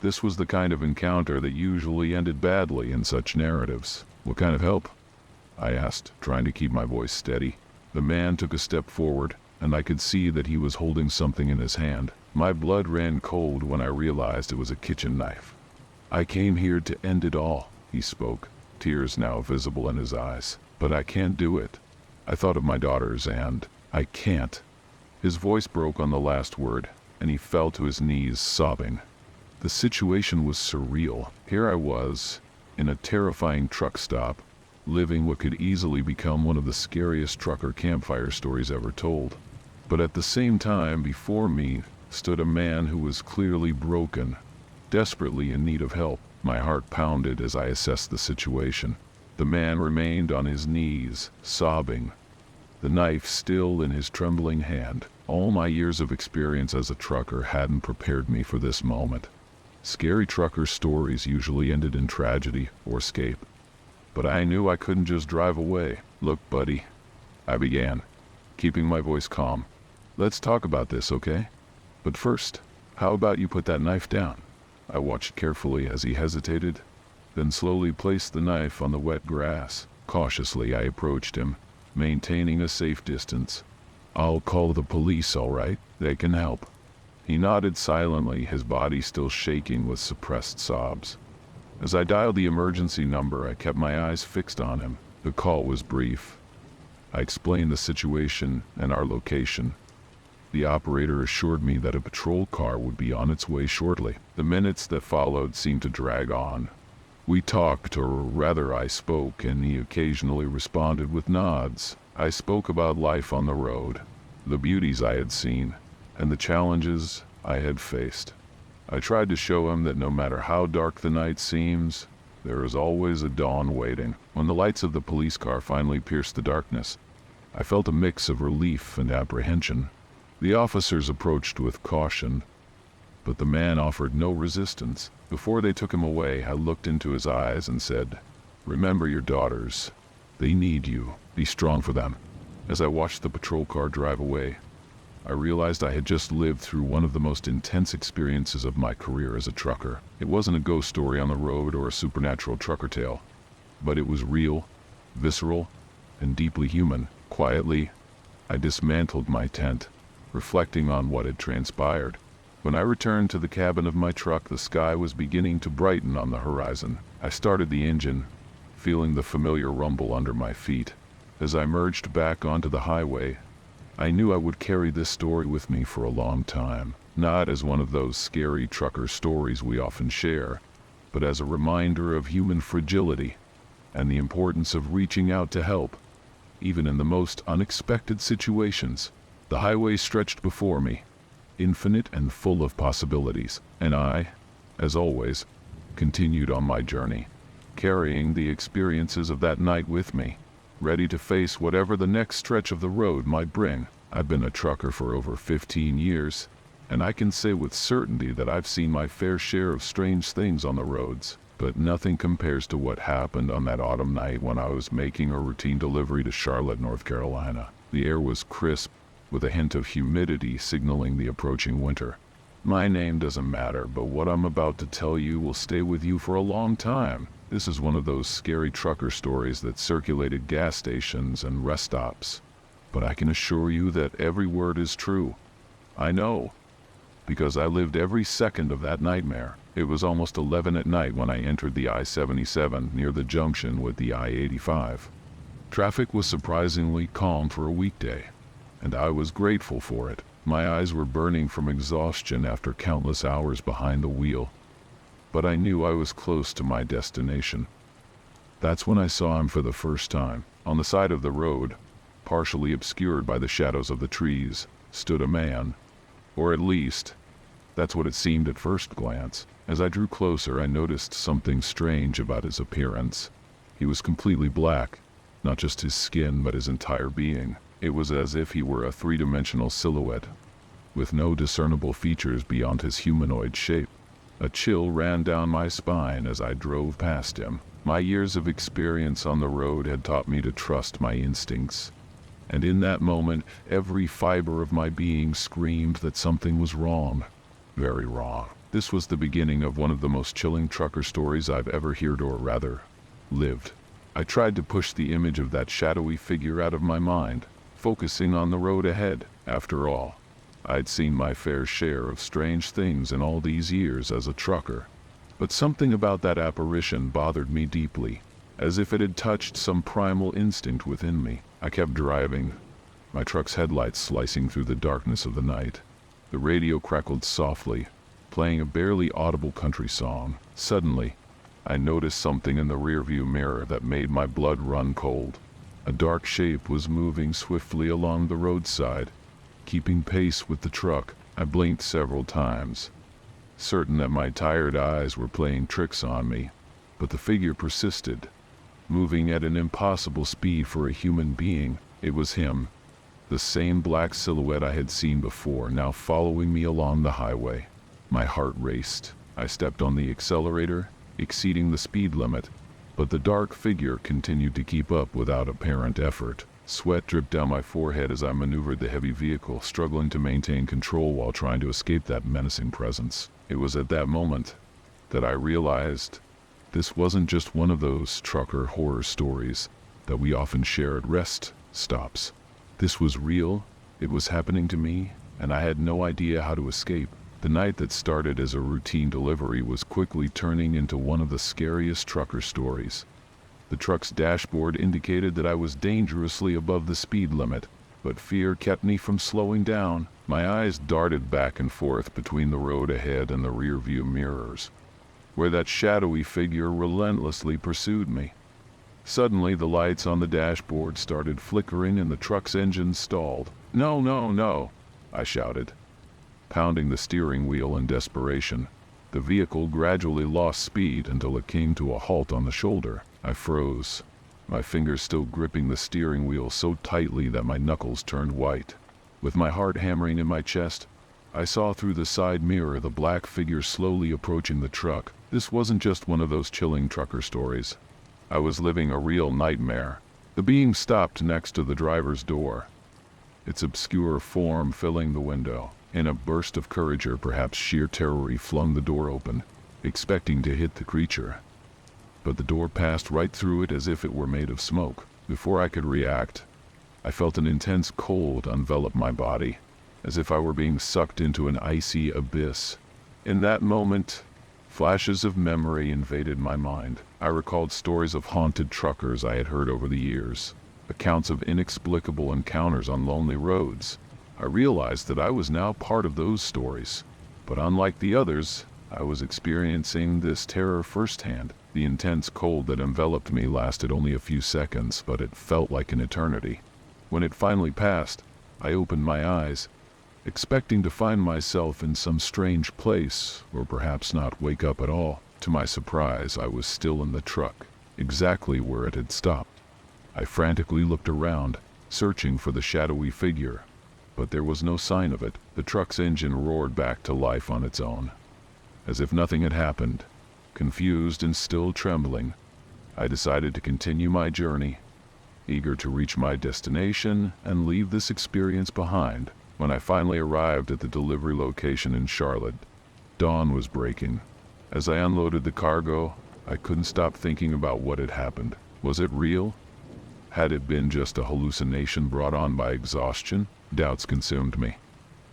This was the kind of encounter that usually ended badly in such narratives. "What kind of help?" I asked, trying to keep my voice steady. The man took a step forward, and I could see that he was holding something in his hand. My blood ran cold when I realized it was a kitchen knife. "I came here to end it all," he spoke, tears now visible in his eyes. "But I can't do it. I thought of my daughters and I can't." His voice broke on the last word, and he fell to his knees, sobbing. The situation was surreal. Here I was, in a terrifying truck stop, living what could easily become one of the scariest trucker campfire stories ever told. But at the same time, before me stood a man who was clearly broken, desperately in need of help. My heart pounded as I assessed the situation. The man remained on his knees, sobbing, the knife still in his trembling hand. All my years of experience as a trucker hadn't prepared me for this moment. Scary trucker stories usually ended in tragedy or escape. But I knew I couldn't just drive away. "Look, buddy," I began, keeping my voice calm. "Let's talk about this, okay? But first, how about you put that knife down?" I watched carefully as he hesitated, then slowly placed the knife on the wet grass. Cautiously, I approached him, maintaining a safe distance. "I'll call the police, all right? They can help." He nodded silently, his body still shaking with suppressed sobs. As I dialed the emergency number, I kept my eyes fixed on him. The call was brief. I explained the situation and our location. The operator assured me that a patrol car would be on its way shortly. The minutes that followed seemed to drag on. We talked, or rather I spoke, and he occasionally responded with nods. I spoke about life on the road, the beauties I had seen, and the challenges I had faced. I tried to show him that no matter how dark the night seems, there is always a dawn waiting. When the lights of the police car finally pierced the darkness, I felt a mix of relief and apprehension. The officers approached with caution, but the man offered no resistance. Before they took him away, I looked into his eyes and said, "Remember your daughters. They need you. Be strong for them." As I watched the patrol car drive away, I realized I had just lived through one of the most intense experiences of my career as a trucker. It wasn't a ghost story on the road or a supernatural trucker tale, but it was real, visceral, and deeply human. Quietly, I dismantled my tent, reflecting on what had transpired. When I returned to the cabin of my truck, the sky was beginning to brighten on the horizon. I started the engine, feeling the familiar rumble under my feet. As I merged back onto the highway, I knew I would carry this story with me for a long time, not as one of those scary trucker stories we often share, but as a reminder of human fragility and the importance of reaching out to help, even in the most unexpected situations. The highway stretched before me, infinite and full of possibilities, and I, as always, continued on my journey, carrying the experiences of that night with me, ready to face whatever the next stretch of the road might bring. I've been a trucker for over 15 years, and I can say with certainty that I've seen my fair share of strange things on the roads, but nothing compares to what happened on that autumn night when I was making a routine delivery to Charlotte, North Carolina. The air was crisp, with a hint of humidity signaling the approaching winter. My name doesn't matter, but what I'm about to tell you will stay with you for a long time. This is one of those scary trucker stories that circulated gas stations and rest stops, but I can assure you that every word is true. I know, because I lived every second of that nightmare. It was almost 11 at night when I entered the I-77 near the junction with the I-85. Traffic was surprisingly calm for a weekday, and I was grateful for it. My eyes were burning from exhaustion after countless hours behind the wheel, but I knew I was close to my destination. That's when I saw him for the first time. On the side of the road, partially obscured by the shadows of the trees, stood a man, or at least, that's what it seemed at first glance. As I drew closer, I noticed something strange about his appearance. He was completely black, not just his skin but his entire being. It was as if he were a three-dimensional silhouette, with no discernible features beyond his humanoid shape. A chill ran down my spine as I drove past him. My years of experience on the road had taught me to trust my instincts, and in that moment, every fiber of my being screamed that something was wrong. Very wrong. This was the beginning of one of the most chilling trucker stories I've ever heard, or rather, lived. I tried to push the image of that shadowy figure out of my mind, focusing on the road ahead. After all, I'd seen my fair share of strange things in all these years as a trucker, but something about that apparition bothered me deeply, as if it had touched some primal instinct within me. I kept driving, my truck's headlights slicing through the darkness of the night. The radio crackled softly, playing a barely audible country song. Suddenly, I noticed something in the rearview mirror that made my blood run cold. A dark shape was moving swiftly along the roadside, keeping pace with the truck. I blinked several times, certain that my tired eyes were playing tricks on me, but the figure persisted, moving at an impossible speed for a human being. It was him, the same black silhouette I had seen before, now following me along the highway. My heart raced. I stepped on the accelerator, exceeding the speed limit, but the dark figure continued to keep up without apparent effort. Sweat dripped down my forehead as I maneuvered the heavy vehicle, struggling to maintain control while trying to escape that menacing presence. It was at that moment that I realized this wasn't just one of those trucker horror stories that we often share at rest stops. This was real, it was happening to me, and I had no idea how to escape. The night that started as a routine delivery was quickly turning into one of the scariest trucker stories. The truck's dashboard indicated that I was dangerously above the speed limit, but fear kept me from slowing down. My eyes darted back and forth between the road ahead and the rearview mirrors, where that shadowy figure relentlessly pursued me. Suddenly, the lights on the dashboard started flickering and the truck's engine stalled. "No, no, no!" I shouted, pounding the steering wheel in desperation. The vehicle gradually lost speed until it came to a halt on the shoulder. I froze, my fingers still gripping the steering wheel so tightly that my knuckles turned white. With my heart hammering in my chest, I saw through the side mirror the black figure slowly approaching the truck. This wasn't just one of those chilling trucker stories. I was living a real nightmare. The being stopped next to the driver's door, its obscure form filling the window. In a burst of courage or perhaps sheer terror, he flung the door open, expecting to hit the creature. But the door passed right through it as if it were made of smoke. Before I could react, I felt an intense cold envelop my body, as if I were being sucked into an icy abyss. In that moment, flashes of memory invaded my mind. I recalled stories of haunted truckers I had heard over the years, accounts of inexplicable encounters on lonely roads. I realized that I was now part of those stories, but unlike the others, I was experiencing this terror firsthand. The intense cold that enveloped me lasted only a few seconds, but it felt like an eternity. When it finally passed, I opened my eyes, expecting to find myself in some strange place, or perhaps not wake up at all. To my surprise, I was still in the truck, exactly where it had stopped. I frantically looked around, searching for the shadowy figure, but there was no sign of it. The truck's engine roared back to life on its own, as if nothing had happened. Confused and still trembling, I decided to continue my journey, eager to reach my destination and leave this experience behind. When I finally arrived at the delivery location in Charlotte, dawn was breaking. As I unloaded the cargo, I couldn't stop thinking about what had happened. Was it real? Had it been just a hallucination brought on by exhaustion? Doubts consumed me.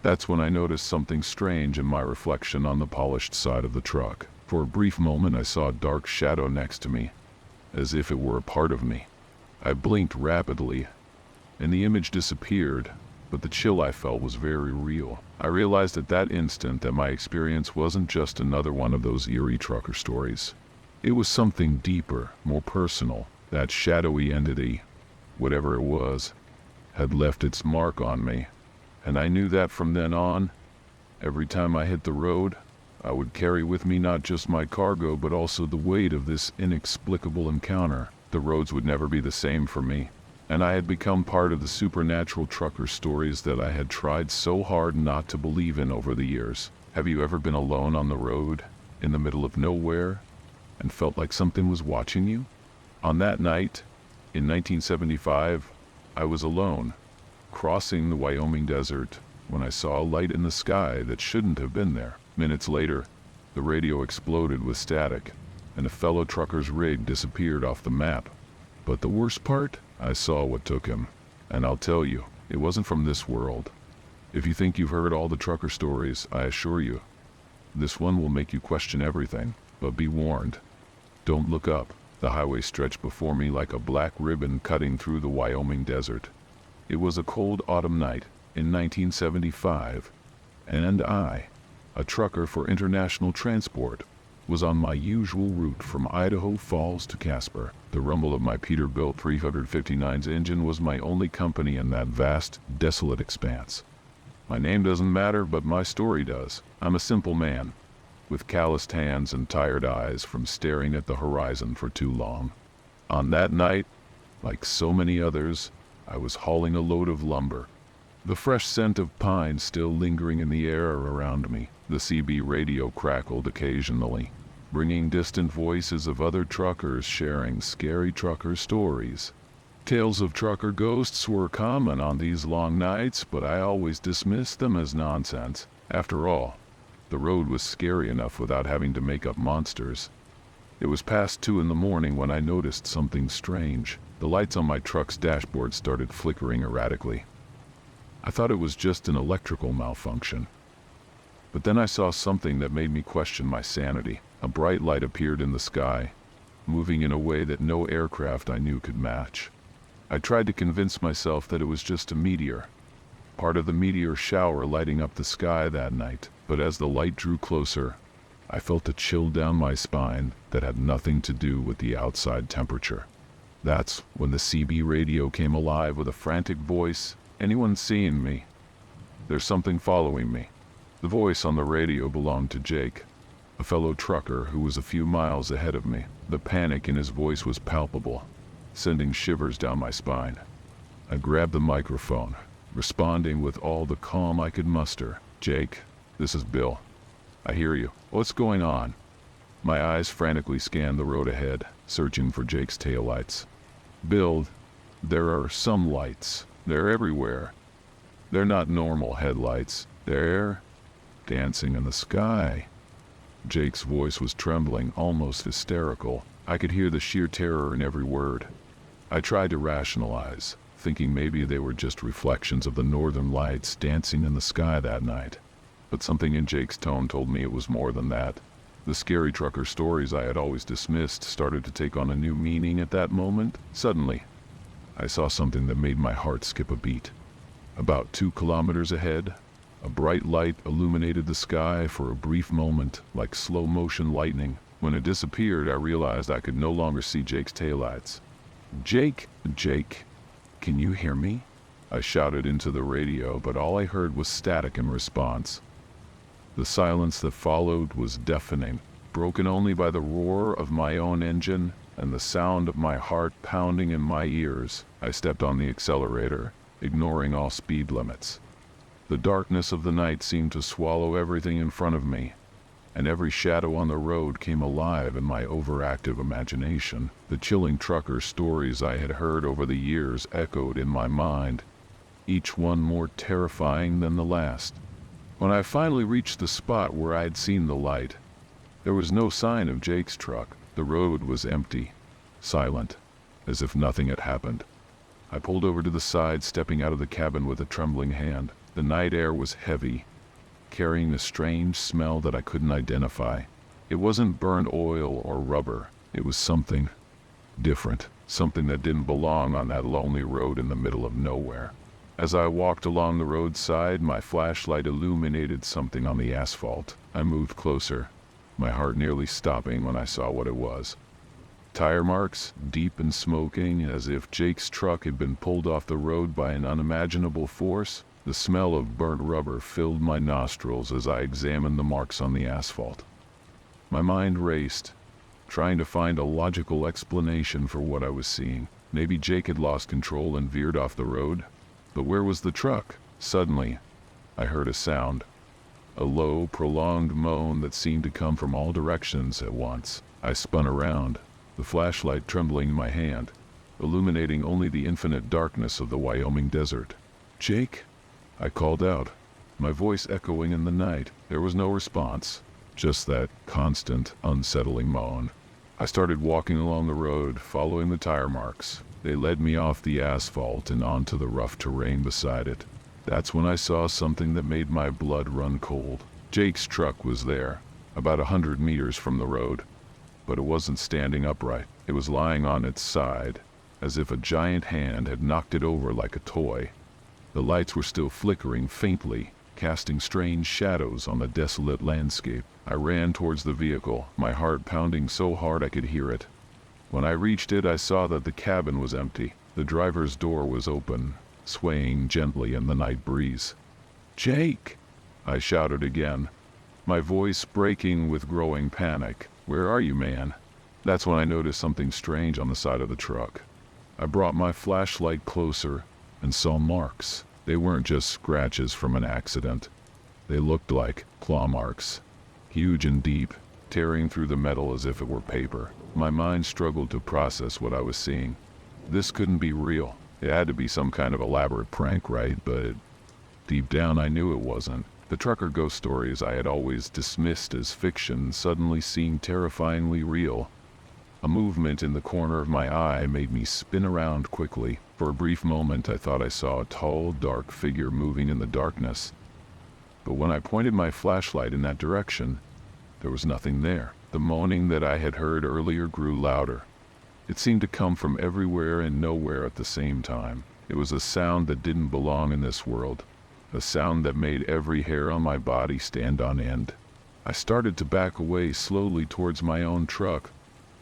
That's when I noticed something strange in my reflection on the polished side of the truck. For a brief moment, I saw a dark shadow next to me, as if it were a part of me. I blinked rapidly, and the image disappeared, but the chill I felt was very real. I realized at that instant that my experience wasn't just another one of those eerie trucker stories. It was something deeper, more personal. That shadowy entity, whatever it was, had left its mark on me, and I knew that from then on, every time I hit the road, I would carry with me not just my cargo, but also the weight of this inexplicable encounter. The roads would never be the same for me, and I had become part of the supernatural trucker stories that I had tried so hard not to believe in over the years. Have you ever been alone on the road, in the middle of nowhere, and felt like something was watching you? On that night, in 1975, I was alone, crossing the Wyoming desert, when I saw a light in the sky that shouldn't have been there. Minutes later, the radio exploded with static, and a fellow trucker's rig disappeared off the map. But the worst part, I saw what took him, and I'll tell you, it wasn't from this world. If you think you've heard all the trucker stories, I assure you, this one will make you question everything. But be warned, don't look up. The highway stretched before me like a black ribbon cutting through the Wyoming desert. It was a cold autumn night in 1975, and I, a trucker for international transport, was on my usual route from Idaho Falls to Casper. The rumble of my Peterbilt 359's engine was my only company in that vast, desolate expanse. My name doesn't matter, but my story does. I'm a simple man, with calloused hands and tired eyes from staring at the horizon for too long. On that night, like so many others, I was hauling a load of lumber, the fresh scent of pine still lingering in the air around me. The CB radio crackled occasionally, bringing distant voices of other truckers sharing scary trucker stories. Tales of trucker ghosts were common on these long nights, but I always dismissed them as nonsense. After all, the road was scary enough without having to make up monsters. It was past 2 in the morning when I noticed something strange. The lights on my truck's dashboard started flickering erratically. I thought it was just an electrical malfunction. But then I saw something that made me question my sanity. A bright light appeared in the sky, moving in a way that no aircraft I knew could match. I tried to convince myself that it was just a meteor, part of the meteor shower lighting up the sky that night. But as the light drew closer, I felt a chill down my spine that had nothing to do with the outside temperature. That's when the CB radio came alive with a frantic voice. Anyone seeing me? There's something following me. The voice on the radio belonged to Jake, a fellow trucker who was a few miles ahead of me. The panic in his voice was palpable, sending shivers down my spine. I grabbed the microphone, responding with all the calm I could muster. Jake, this is Bill. I hear you. What's going on? My eyes frantically scanned the road ahead, searching for Jake's taillights. Bill, there are some lights. They're everywhere. They're not normal headlights. They're dancing in the sky." Jake's voice was trembling, almost hysterical. I could hear the sheer terror in every word. I tried to rationalize, thinking maybe they were just reflections of the northern lights dancing in the sky that night. But something in Jake's tone told me it was more than that. The scary trucker stories I had always dismissed started to take on a new meaning at that moment. Suddenly, I saw something that made my heart skip a beat. About 2 kilometers ahead, a bright light illuminated the sky for a brief moment, like slow-motion lightning. When it disappeared, I realized I could no longer see Jake's taillights. Jake, can you hear me?" I shouted into the radio, but all I heard was static in response. The silence that followed was deafening, broken only by the roar of my own engine and the sound of my heart pounding in my ears. I stepped on the accelerator, ignoring all speed limits. The darkness of the night seemed to swallow everything in front of me, and every shadow on the road came alive in my overactive imagination. The chilling trucker stories I had heard over the years echoed in my mind, each one more terrifying than the last. When I finally reached the spot where I had seen the light, there was no sign of Jake's truck. The road was empty, silent, as if nothing had happened. I pulled over to the side, stepping out of the cabin with a trembling hand. The night air was heavy, carrying a strange smell that I couldn't identify. It wasn't burned oil or rubber. It was something different, something that didn't belong on that lonely road in the middle of nowhere. As I walked along the roadside, my flashlight illuminated something on the asphalt. I moved closer, my heart nearly stopping when I saw what it was. Tire marks, deep and smoking, as if Jake's truck had been pulled off the road by an unimaginable force. The smell of burnt rubber filled my nostrils as I examined the marks on the asphalt. My mind raced, trying to find a logical explanation for what I was seeing. Maybe Jake had lost control and veered off the road. But where was the truck? Suddenly, I heard a sound. A low, prolonged moan that seemed to come from all directions at once. I spun around, the flashlight trembling in my hand, illuminating only the infinite darkness of the Wyoming desert. "Jake?" I called out, my voice echoing in the night. There was no response, just that constant, unsettling moan. I started walking along the road, following the tire marks. They led me off the asphalt and onto the rough terrain beside it. That's when I saw something that made my blood run cold. Jake's truck was there, about 100 meters from the road, but it wasn't standing upright. It was lying on its side, as if a giant hand had knocked it over like a toy. The lights were still flickering faintly, casting strange shadows on the desolate landscape. I ran towards the vehicle, my heart pounding so hard I could hear it. When I reached it, I saw that the cabin was empty. The driver's door was open, swaying gently in the night breeze. "Jake!" I shouted again, my voice breaking with growing panic. "Where are you, man?" That's when I noticed something strange on the side of the truck. I brought my flashlight closer and saw marks. They weren't just scratches from an accident. They looked like claw marks, huge and deep, tearing through the metal as if it were paper. My mind struggled to process what I was seeing. This couldn't be real. It had to be some kind of elaborate prank, right? But deep down I knew it wasn't. The trucker ghost stories I had always dismissed as fiction suddenly seemed terrifyingly real. A movement in the corner of my eye made me spin around quickly. For a brief moment I thought I saw a tall, dark figure moving in the darkness. But when I pointed my flashlight in that direction, there was nothing there. The moaning that I had heard earlier grew louder. It seemed to come from everywhere and nowhere at the same time. It was a sound that didn't belong in this world, a sound that made every hair on my body stand on end. I started to back away slowly towards my own truck,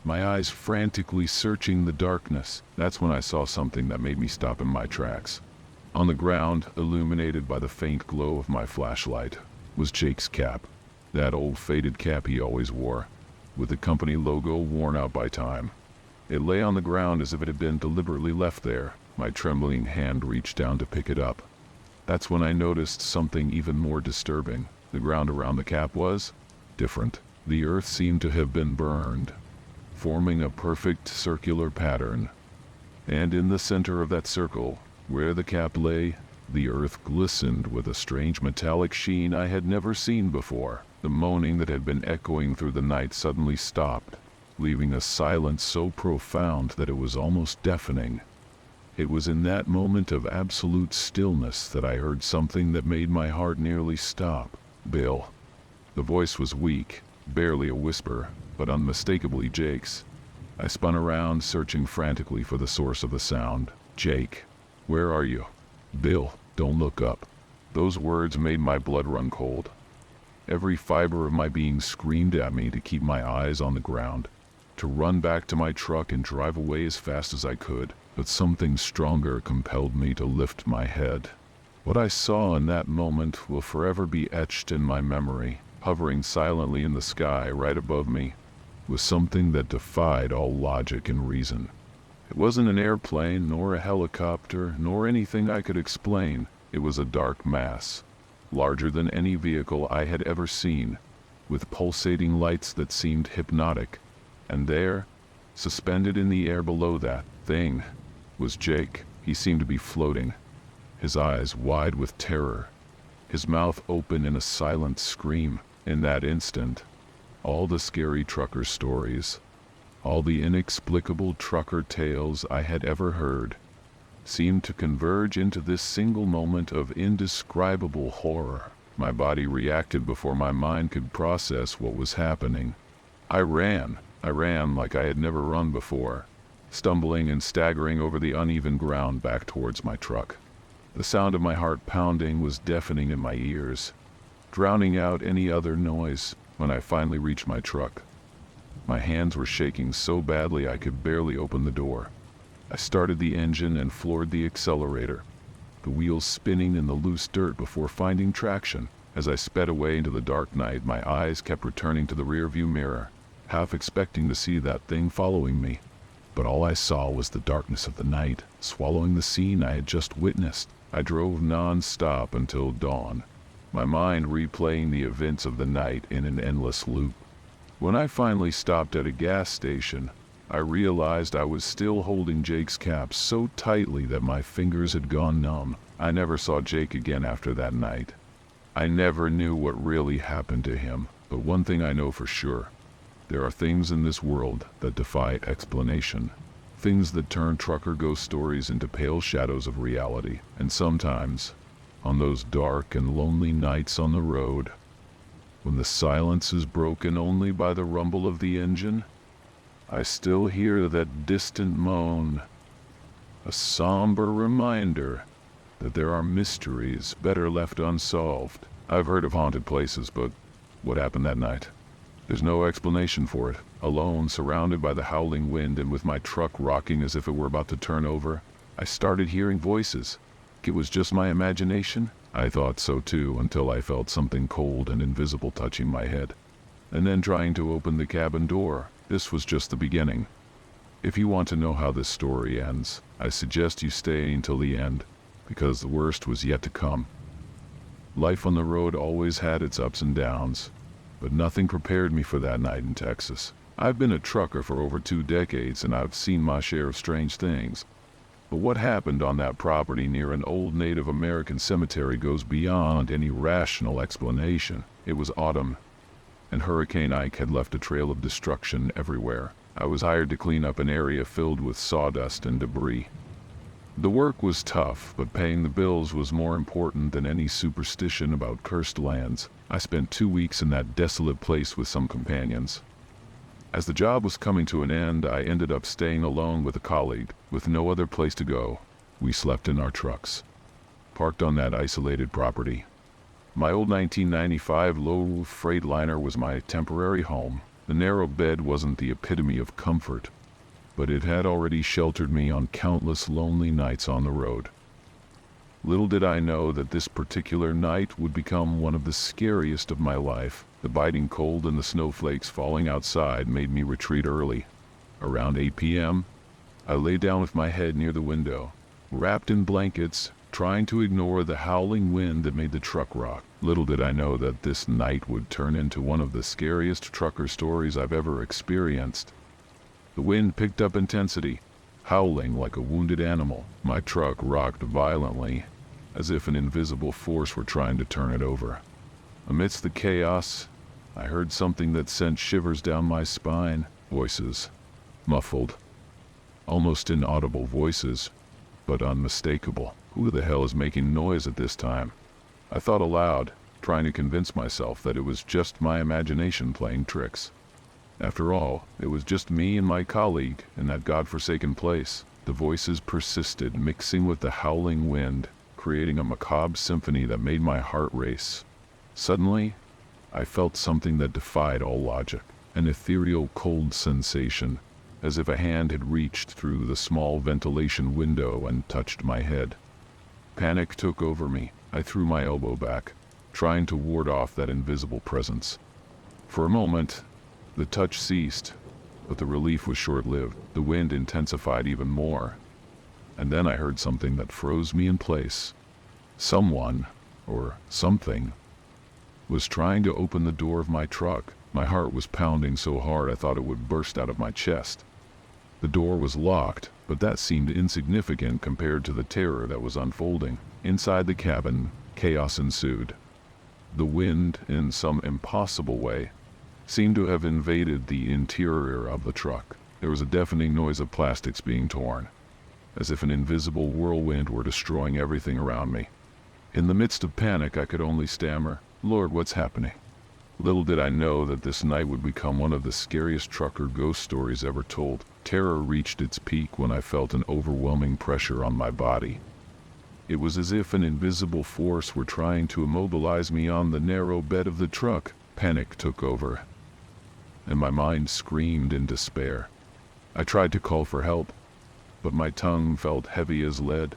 my eyes frantically searching the darkness. That's when I saw something that made me stop in my tracks. On the ground, illuminated by the faint glow of my flashlight, was Jake's cap. That old faded cap he always wore, with the company logo worn out by time. It lay on the ground as if it had been deliberately left there. My trembling hand reached down to pick it up. That's when I noticed something even more disturbing. The ground around the cap was different. The earth seemed to have been burned, forming a perfect circular pattern. And in the center of that circle, where the cap lay, The earth glistened with a strange metallic sheen I had never seen before. The moaning that had been echoing through the night suddenly stopped, leaving a silence so profound that it was almost deafening. It was in that moment of absolute stillness that I heard something that made my heart nearly stop. "Bill." The voice was weak, barely a whisper, but unmistakably Jake's. I spun around, searching frantically for the source of the sound. "Jake, where are you?" "Bill, don't look up." Those words made my blood run cold. Every fiber of my being screamed at me to keep my eyes on the ground, to run back to my truck and drive away as fast as I could. But something stronger compelled me to lift my head. What I saw in that moment will forever be etched in my memory. Hovering silently in the sky right above me was something that defied all logic and reason. It wasn't an airplane, nor a helicopter, nor anything I could explain. It was a dark mass, larger than any vehicle I had ever seen, with pulsating lights that seemed hypnotic. And there, suspended in the air below that thing, was Jake. He seemed to be floating, his eyes wide with terror, his mouth open in a silent scream. In that instant, all the scary trucker stories, all the inexplicable trucker tales I had ever heard, seemed to converge into this single moment of indescribable horror. My body reacted before my mind could process what was happening. I ran like I had never run before, stumbling and staggering over the uneven ground back towards my truck. The sound of my heart pounding was deafening in my ears, drowning out any other noise. When I finally reached my truck, my hands were shaking so badly I could barely open the door. I started the engine and floored the accelerator, the wheels spinning in the loose dirt before finding traction. As I sped away into the dark night, my eyes kept returning to the rearview mirror, half expecting to see that thing following me. But all I saw was the darkness of the night, swallowing the scene I had just witnessed. I drove non-stop until dawn, my mind replaying the events of the night in an endless loop. When I finally stopped at a gas station, I realized I was still holding Jake's cap so tightly that my fingers had gone numb. I never saw Jake again after that night. I never knew what really happened to him, but one thing I know for sure. There are things in this world that defy explanation. Things that turn trucker ghost stories into pale shadows of reality. And sometimes, on those dark and lonely nights on the road, when the silence is broken only by the rumble of the engine, I still hear that distant moan, a somber reminder that there are mysteries better left unsolved. I've heard of haunted places, but what happened that night? There's no explanation for it. Alone, surrounded by the howling wind and with my truck rocking as if it were about to turn over, I started hearing voices. It was just my imagination? I thought so too, until I felt something cold and invisible touching my head, and then trying to open the cabin door. This was just the beginning. If you want to know how this story ends, I suggest you stay until the end, because the worst was yet to come. Life on the road always had its ups and downs, but nothing prepared me for that night in Texas. I've been a trucker for over 2 decades and I've seen my share of strange things. But what happened on that property near an old Native American cemetery goes beyond any rational explanation. It was autumn, and Hurricane Ike had left a trail of destruction everywhere. I was hired to clean up an area filled with sawdust and debris. The work was tough, but paying the bills was more important than any superstition about cursed lands. I spent 2 weeks in that desolate place with some companions. As the job was coming to an end, I ended up staying alone with a colleague. With no other place to go, we slept in our trucks, parked on that isolated property. My old 1995 low-roof Freightliner was my temporary home. The narrow bed wasn't the epitome of comfort, but it had already sheltered me on countless lonely nights on the road. Little did I know that this particular night would become one of the scariest of my life. The biting cold and the snowflakes falling outside made me retreat early. Around 8 p.m., I lay down with my head near the window, wrapped in blankets, trying to ignore the howling wind that made the truck rock. Little did I know that this night would turn into one of the scariest trucker stories I've ever experienced. The wind picked up intensity, howling like a wounded animal. My truck rocked violently, as if an invisible force were trying to turn it over. Amidst the chaos, I heard something that sent shivers down my spine. Voices. Muffled. Almost inaudible voices, but unmistakable. Who the hell is making noise at this time? I thought aloud, trying to convince myself that it was just my imagination playing tricks. After all, it was just me and my colleague in that godforsaken place. The voices persisted, mixing with the howling wind, creating a macabre symphony that made my heart race. Suddenly, I felt something that defied all logic, an ethereal cold sensation, as if a hand had reached through the small ventilation window and touched my head. Panic took over me. I threw my elbow back, trying to ward off that invisible presence. For a moment, the touch ceased, but the relief was short-lived. The wind intensified even more, and then I heard something that froze me in place. Someone, or something, was trying to open the door of my truck. My heart was pounding so hard I thought it would burst out of my chest. The door was locked, but that seemed insignificant compared to the terror that was unfolding. Inside the cabin, chaos ensued. The wind, in some impossible way, seemed to have invaded the interior of the truck. There was a deafening noise of plastics being torn, as if an invisible whirlwind were destroying everything around me. In the midst of panic, I could only stammer, "Lord, what's happening?" Little did I know that this night would become one of the scariest trucker ghost stories ever told. Terror reached its peak when I felt an overwhelming pressure on my body. It was as if an invisible force were trying to immobilize me on the narrow bed of the truck. Panic took over, and my mind screamed in despair. I tried to call for help, but my tongue felt heavy as lead,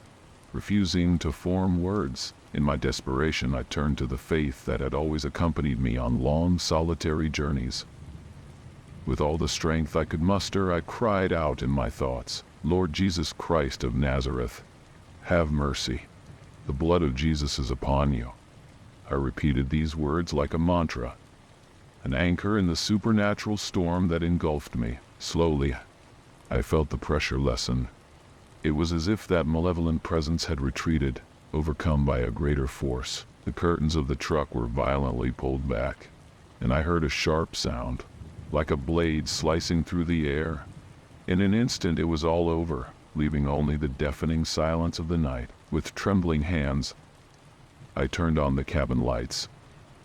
refusing to form words. In my desperation, I turned to the faith that had always accompanied me on long, solitary journeys. With all the strength I could muster, I cried out in my thoughts, "Lord Jesus Christ of Nazareth, have mercy. The blood of Jesus is upon you." I repeated these words like a mantra, an anchor in the supernatural storm that engulfed me. Slowly, I felt the pressure lessen. It was as if that malevolent presence had retreated, overcome by a greater force. The curtains of the truck were violently pulled back, and I heard a sharp sound, like a blade slicing through the air. In an instant it was all over, leaving only the deafening silence of the night. With trembling hands, I turned on the cabin lights.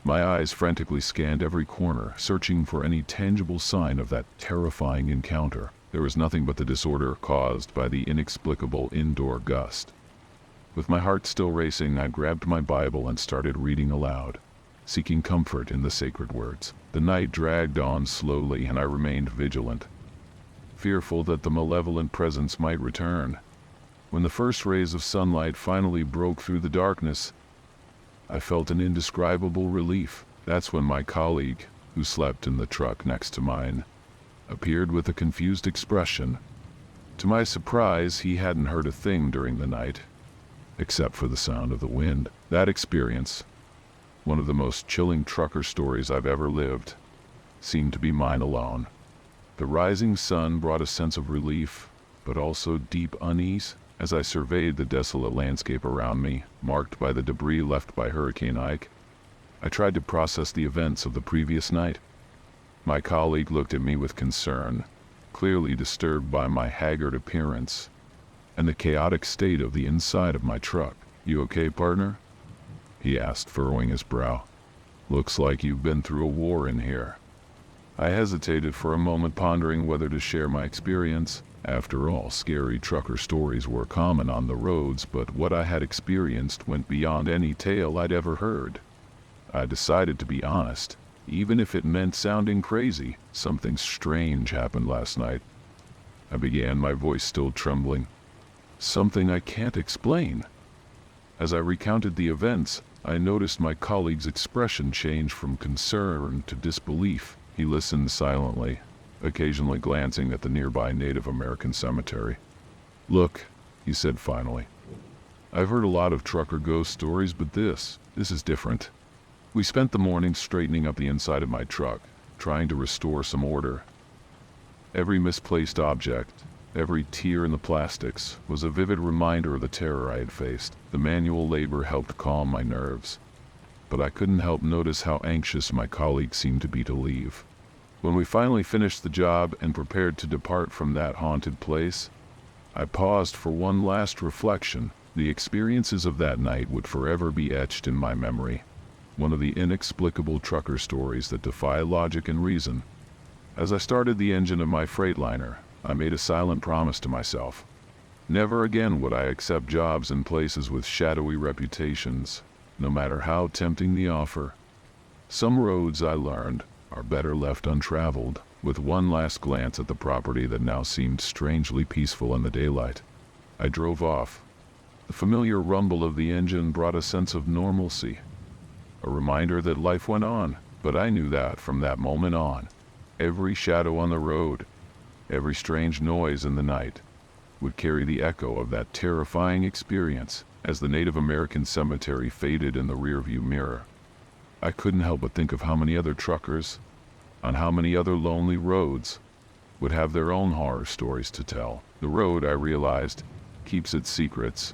My eyes frantically scanned every corner, searching for any tangible sign of that terrifying encounter. There was nothing but the disorder caused by the inexplicable indoor gust. With my heart still racing, I grabbed my Bible and started reading aloud, seeking comfort in the sacred words. The night dragged on slowly, and I remained vigilant, fearful that the malevolent presence might return. When the first rays of sunlight finally broke through the darkness, I felt an indescribable relief. That's when my colleague, who slept in the truck next to mine, appeared with a confused expression. To my surprise, he hadn't heard a thing during the night, except for the sound of the wind. That experience, one of the most chilling trucker stories I've ever lived, seemed to be mine alone. The rising sun brought a sense of relief, but also deep unease. As I surveyed the desolate landscape around me, marked by the debris left by Hurricane Ike, I tried to process the events of the previous night. My colleague looked at me with concern, clearly disturbed by my haggard appearance and the chaotic state of the inside of my truck. "You okay, partner?" he asked, furrowing his brow. "Looks like you've been through a war in here." I hesitated for a moment, pondering whether to share my experience. After all, scary trucker stories were common on the roads, but what I had experienced went beyond any tale I'd ever heard. I decided to be honest, even if it meant sounding crazy. "Something strange happened last night," I began, my voice still trembling. "Something I can't explain." As I recounted the events, I noticed my colleague's expression change from concern to disbelief. He listened silently, occasionally glancing at the nearby Native American cemetery. "Look," he said finally, "I've heard a lot of trucker ghost stories, but this is different." We spent the morning straightening up the inside of my truck, trying to restore some order. Every misplaced object, every tear in the plastics, was a vivid reminder of the terror I had faced. The manual labor helped calm my nerves, but I couldn't help notice how anxious my colleagues seemed to be to leave. When we finally finished the job and prepared to depart from that haunted place, I paused for one last reflection. The experiences of that night would forever be etched in my memory. One of the inexplicable trucker stories that defy logic and reason. As I started the engine of my Freightliner, I made a silent promise to myself. Never again would I accept jobs in places with shadowy reputations, no matter how tempting the offer. Some roads, I learned, are better left untraveled. With one last glance at the property that now seemed strangely peaceful in the daylight, I drove off. The familiar rumble of the engine brought a sense of normalcy, a reminder that life went on. But I knew that from that moment on, every shadow on the road, every strange noise in the night, would carry the echo of that terrifying experience. As the Native American cemetery faded in the rearview mirror, I couldn't help but think of how many other truckers, on how many other lonely roads, would have their own horror stories to tell. The road, I realized, keeps its secrets,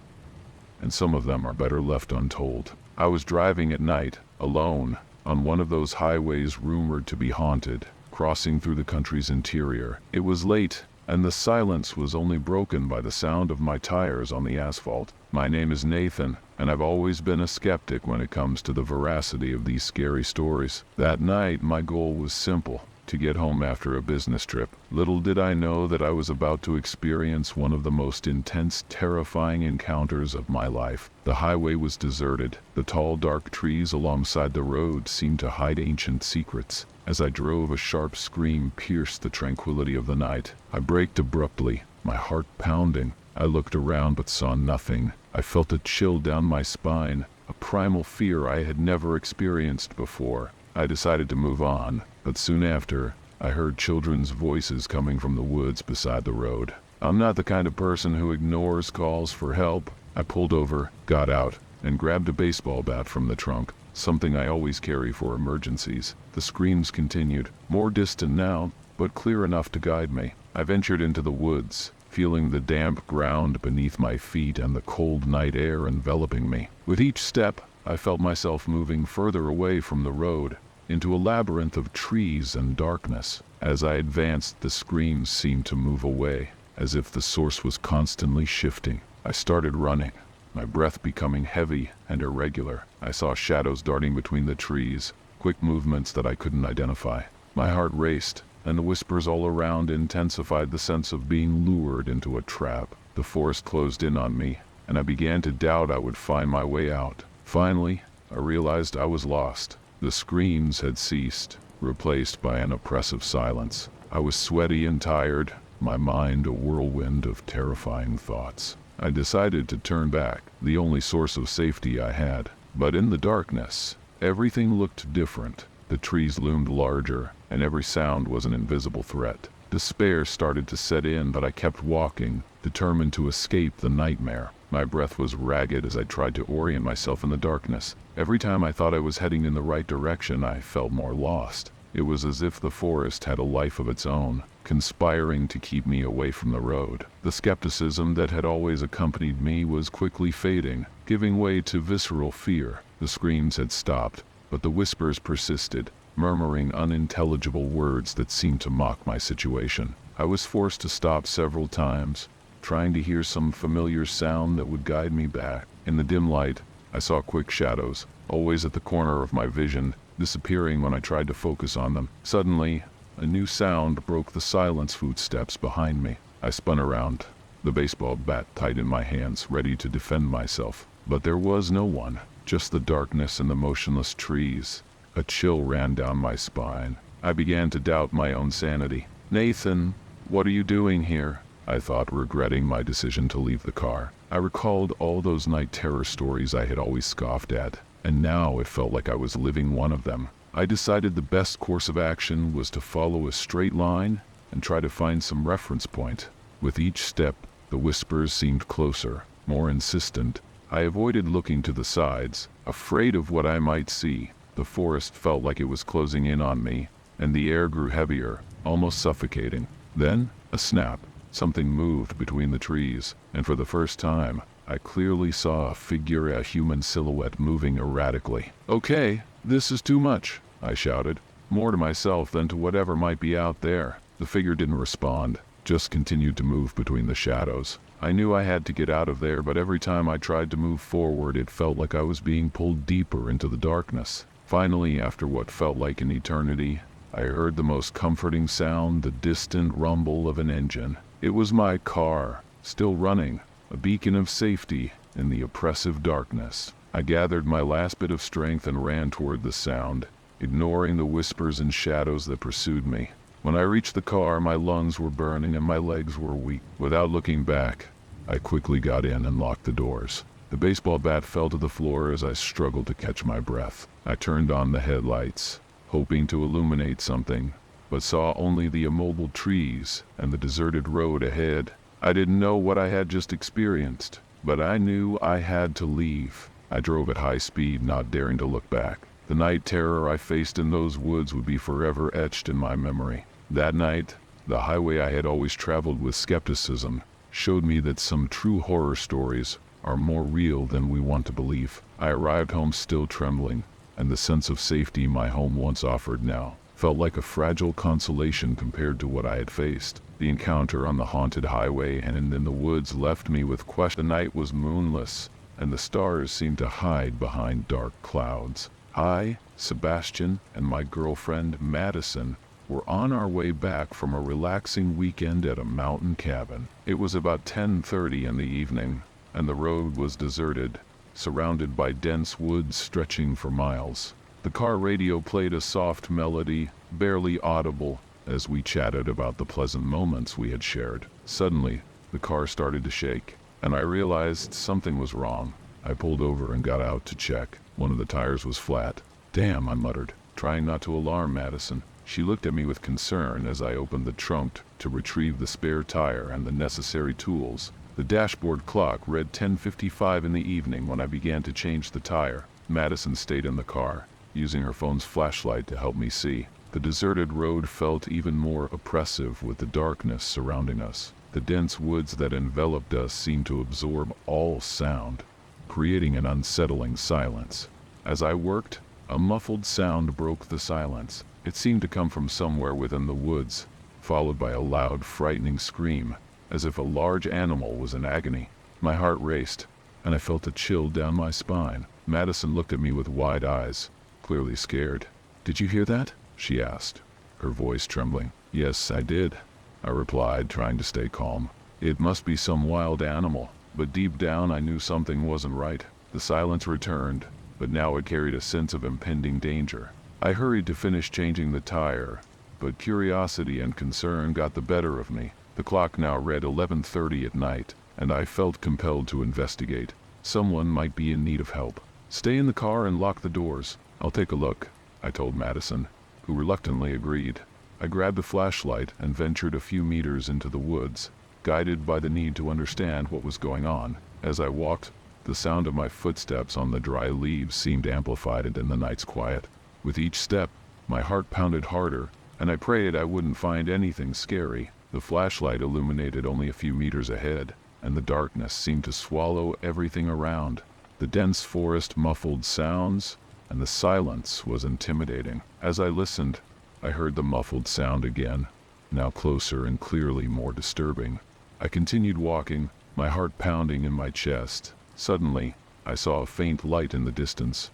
and some of them are better left untold. I was driving at night, alone, on one of those highways rumored to be haunted, crossing through the country's interior. It was late, and the silence was only broken by the sound of my tires on the asphalt. My name is Nathan, and I've always been a skeptic when it comes to the veracity of these scary stories. That night, my goal was simple: to get home after a business trip. Little did I know that I was about to experience one of the most intense, terrifying encounters of my life. The highway was deserted. The tall, dark trees alongside the road seemed to hide ancient secrets. As I drove, a sharp scream pierced the tranquility of the night. I braked abruptly, my heart pounding. I looked around but saw nothing. I felt a chill down my spine, a primal fear I had never experienced before. I decided to move on, but soon after, I heard children's voices coming from the woods beside the road. I'm not the kind of person who ignores calls for help. I pulled over, got out, and grabbed a baseball bat from the trunk, something I always carry for emergencies. The screams continued, more distant now, but clear enough to guide me. I ventured into the woods, feeling the damp ground beneath my feet and the cold night air enveloping me. With each step, I felt myself moving further away from the road, into a labyrinth of trees and darkness. As I advanced, the screams seemed to move away, as if the source was constantly shifting. I started running, my breath becoming heavy and irregular. I saw shadows darting between the trees, quick movements that I couldn't identify. My heart raced, and the whispers all around intensified the sense of being lured into a trap. The forest closed in on me, and I began to doubt I would find my way out. Finally, I realized I was lost. The screams had ceased, replaced by an oppressive silence. I was sweaty and tired, my mind a whirlwind of terrifying thoughts. I decided to turn back, the only source of safety I had. But in the darkness, everything looked different. The trees loomed larger, and every sound was an invisible threat. Despair started to set in, but I kept walking, determined to escape the nightmare. My breath was ragged as I tried to orient myself in the darkness. Every time I thought I was heading in the right direction, I felt more lost. It was as if the forest had a life of its own, conspiring to keep me away from the road. The skepticism that had always accompanied me was quickly fading, giving way to visceral fear. The screams had stopped, but the whispers persisted, murmuring unintelligible words that seemed to mock my situation. I was forced to stop several times, trying to hear some familiar sound that would guide me back. In the dim light, I saw quick shadows, always at the corner of my vision, disappearing when I tried to focus on them. Suddenly, a new sound broke the silence. Footsteps behind me. I spun around, the baseball bat tight in my hands, ready to defend myself. But there was no one, just the darkness and the motionless trees. A chill ran down my spine. I began to doubt my own sanity. "Nathan, what are you doing here?" I thought, regretting my decision to leave the car. I recalled all those night terror stories I had always scoffed at, and now it felt like I was living one of them. I decided the best course of action was to follow a straight line and try to find some reference point. With each step, the whispers seemed closer, more insistent. I avoided looking to the sides, afraid of what I might see. The forest felt like it was closing in on me, and the air grew heavier, almost suffocating. Then, a snap. Something moved between the trees, and for the first time, I clearly saw a figure, a human silhouette, moving erratically. "Okay, this is too much," I shouted, more to myself than to whatever might be out there. The figure didn't respond, just continued to move between the shadows. I knew I had to get out of there, but every time I tried to move forward, it felt like I was being pulled deeper into the darkness. Finally, after what felt like an eternity, I heard the most comforting sound, the distant rumble of an engine. It was my car, still running, a beacon of safety in the oppressive darkness. I gathered my last bit of strength and ran toward the sound, ignoring the whispers and shadows that pursued me. When I reached the car, my lungs were burning and my legs were weak. Without looking back, I quickly got in and locked the doors. The baseball bat fell to the floor as I struggled to catch my breath. I turned on the headlights, hoping to illuminate something, but saw only the immobile trees and the deserted road ahead. I didn't know what I had just experienced, but I knew I had to leave. I drove at high speed, not daring to look back. The night terror I faced in those woods would be forever etched in my memory. That night, the highway I had always traveled with skepticism showed me that some true horror stories are more real than we want to believe. I arrived home still trembling, and the sense of safety my home once offered now felt like a fragile consolation compared to what I had faced. The encounter on the haunted highway and in the woods left me with question. The night was moonless, and the stars seemed to hide behind dark clouds. I, Sebastian, and my girlfriend, Madison, were on our way back from a relaxing weekend at a mountain cabin. It was about 10:30 in the evening, and the road was deserted, surrounded by dense woods stretching for miles. The car radio played a soft melody, barely audible, as we chatted about the pleasant moments we had shared. Suddenly, the car started to shake, and I realized something was wrong. I pulled over and got out to check. One of the tires was flat. "Damn," I muttered, trying not to alarm Madison. She looked at me with concern as I opened the trunk to retrieve the spare tire and the necessary tools. The dashboard clock read 10:55 in the evening when I began to change the tire. Madison stayed in the car, using her phone's flashlight to help me see. The deserted road felt even more oppressive with the darkness surrounding us. The dense woods that enveloped us seemed to absorb all sound, creating an unsettling silence. As I worked, a muffled sound broke the silence. It seemed to come from somewhere within the woods, followed by a loud, frightening scream, as if a large animal was in agony. My heart raced, and I felt a chill down my spine. Madison looked at me with wide eyes, clearly scared. "Did you hear that?" she asked, her voice trembling. "Yes, I did," I replied, trying to stay calm. "It must be some wild animal, but deep down I knew something wasn't right." The silence returned, but now it carried a sense of impending danger. I hurried to finish changing the tire, but curiosity and concern got the better of me. The clock now read 11:30 at night, and I felt compelled to investigate. Someone might be in need of help. "Stay in the car and lock the doors. I'll take a look," I told Madison, who reluctantly agreed. I grabbed a flashlight and ventured a few meters into the woods, guided by the need to understand what was going on. As I walked, the sound of my footsteps on the dry leaves seemed amplified in the night's quiet. With each step, my heart pounded harder, and I prayed I wouldn't find anything scary. The flashlight illuminated only a few meters ahead, and the darkness seemed to swallow everything around. The dense forest muffled sounds, and the silence was intimidating. As I listened, I heard the muffled sound again, now closer and clearly more disturbing. I continued walking, my heart pounding in my chest. Suddenly, I saw a faint light in the distance,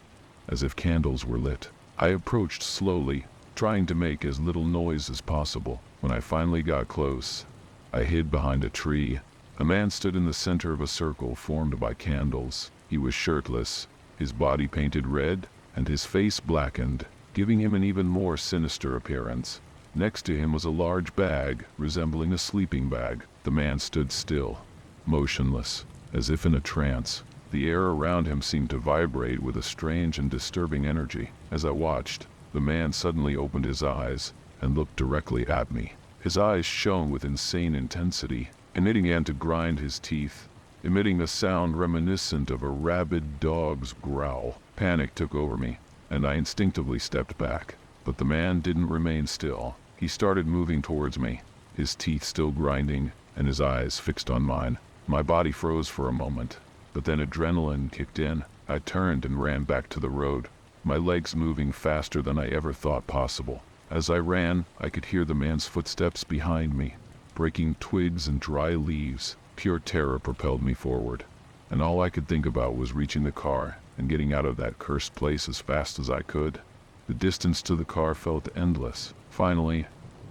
as if candles were lit. I approached slowly, trying to make as little noise as possible. When I finally got close, I hid behind a tree. A man stood in the center of a circle formed by candles. He was shirtless, his body painted red, and his face blackened, giving him an even more sinister appearance. Next to him was a large bag, resembling a sleeping bag. The man stood still, motionless, as if in a trance. The air around him seemed to vibrate with a strange and disturbing energy. As I watched, the man suddenly opened his eyes and looked directly at me. His eyes shone with insane intensity, and he began to grind his teeth, emitting a sound reminiscent of a rabid dog's growl. Panic took over me, and I instinctively stepped back. But the man didn't remain still. He started moving towards me, his teeth still grinding and his eyes fixed on mine. My body froze for a moment, But then adrenaline kicked in. I turned and ran back to the road, my legs moving faster than I ever thought possible. As I ran, I could hear the man's footsteps behind me, breaking twigs and dry leaves. Pure terror propelled me forward, and all I could think about was reaching the car and getting out of that cursed place as fast as I could. The distance to the car felt endless. Finally,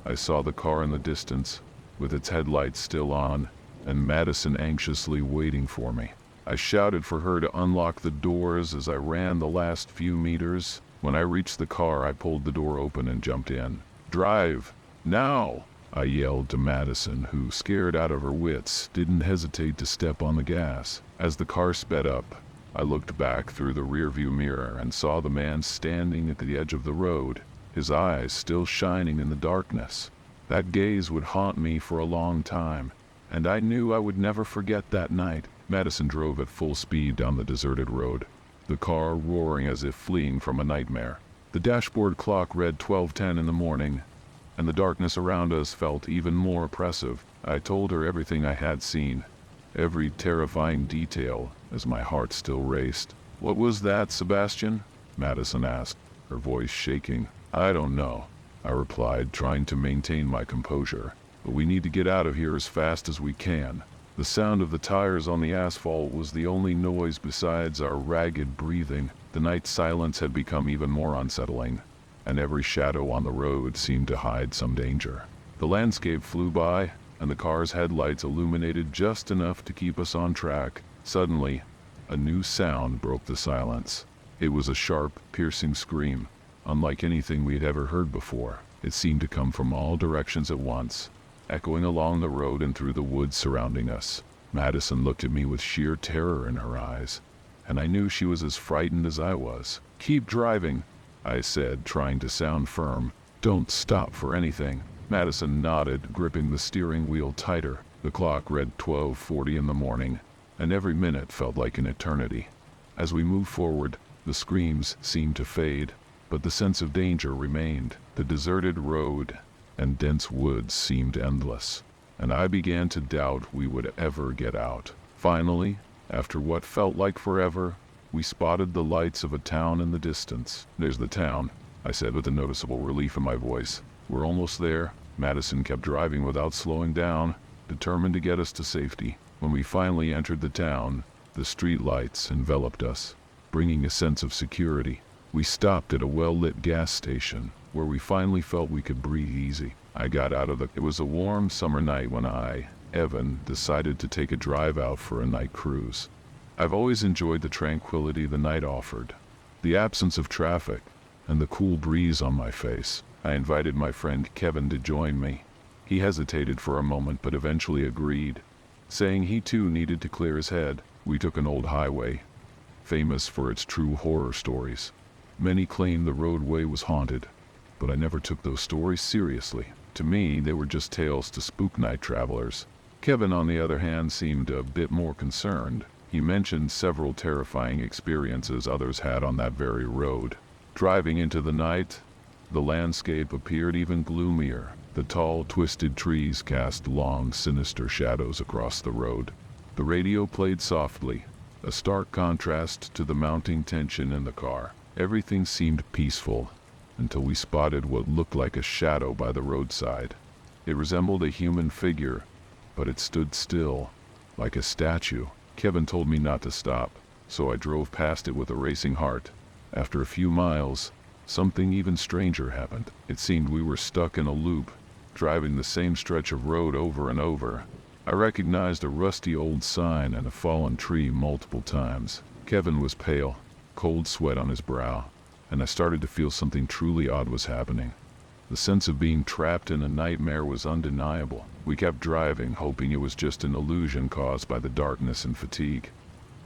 I saw the car in the distance, with its headlights still on, and Madison anxiously waiting for me. I shouted for her to unlock the doors as I ran the last few meters. When I reached the car, I pulled the door open and jumped in. "Drive! Now!" I yelled to Madison, who, scared out of her wits, didn't hesitate to step on the gas. As the car sped up, I looked back through the rearview mirror and saw the man standing at the edge of the road, his eyes still shining in the darkness. That gaze would haunt me for a long time, and I knew I would never forget that night. Madison drove at full speed down the deserted road, the car roaring as if fleeing from a nightmare. The dashboard clock read 12:10 in the morning, and the darkness around us felt even more oppressive. I told her everything I had seen, every terrifying detail, as my heart still raced. "What was that, Sebastian?" Madison asked, her voice shaking. "I don't know," I replied, trying to maintain my composure. "But we need to get out of here as fast as we can." The sound of the tires on the asphalt was the only noise besides our ragged breathing. The night silence had become even more unsettling, and every shadow on the road seemed to hide some danger. The landscape flew by, and the car's headlights illuminated just enough to keep us on track. Suddenly, a new sound broke the silence. It was a sharp, piercing scream, unlike anything we had ever heard before. It seemed to come from all directions at once, echoing along the road and through the woods surrounding us. Madison looked at me with sheer terror in her eyes, and I knew she was as frightened as I was. "Keep driving," I said, trying to sound firm. "Don't stop for anything." Madison nodded, gripping the steering wheel tighter. The clock read 12:40 in the morning, and every minute felt like an eternity. As we moved forward, the screams seemed to fade, but the sense of danger remained. The deserted road and dense woods seemed endless, and I began to doubt we would ever get out. Finally, after what felt like forever, we spotted the lights of a town in the distance. "There's the town," I said with a noticeable relief in my voice. "We're almost there." Madison kept driving without slowing down, determined to get us to safety. When we finally entered the town, the street lights enveloped us, bringing a sense of security. We stopped at a well-lit gas station, where we finally felt we could breathe easy. I got out of the... It was a warm summer night when Evan, decided to take a drive out for a night cruise. I've always enjoyed the tranquility the night offered, the absence of traffic, and the cool breeze on my face. I invited my friend Kevin to join me. He hesitated for a moment but eventually agreed, saying he too needed to clear his head. We took an old highway, famous for its true horror stories. Many claimed the roadway was haunted, but I never took those stories seriously. To me, they were just tales to spook night travelers. Kevin, on the other hand, seemed a bit more concerned. He mentioned several terrifying experiences others had on that very road. Driving into the night, the landscape appeared even gloomier. The tall, twisted trees cast long, sinister shadows across the road. The radio played softly, a stark contrast to the mounting tension in the car. Everything seemed peaceful, until we spotted what looked like a shadow by the roadside. It resembled a human figure, but it stood still, like a statue. Kevin told me not to stop, so I drove past it with a racing heart. After a few miles, something even stranger happened. It seemed we were stuck in a loop, driving the same stretch of road over and over. I recognized a rusty old sign and a fallen tree multiple times. Kevin was pale, cold sweat on his brow, and I started to feel something truly odd was happening. The sense of being trapped in a nightmare was undeniable. We kept driving, hoping it was just an illusion caused by the darkness and fatigue.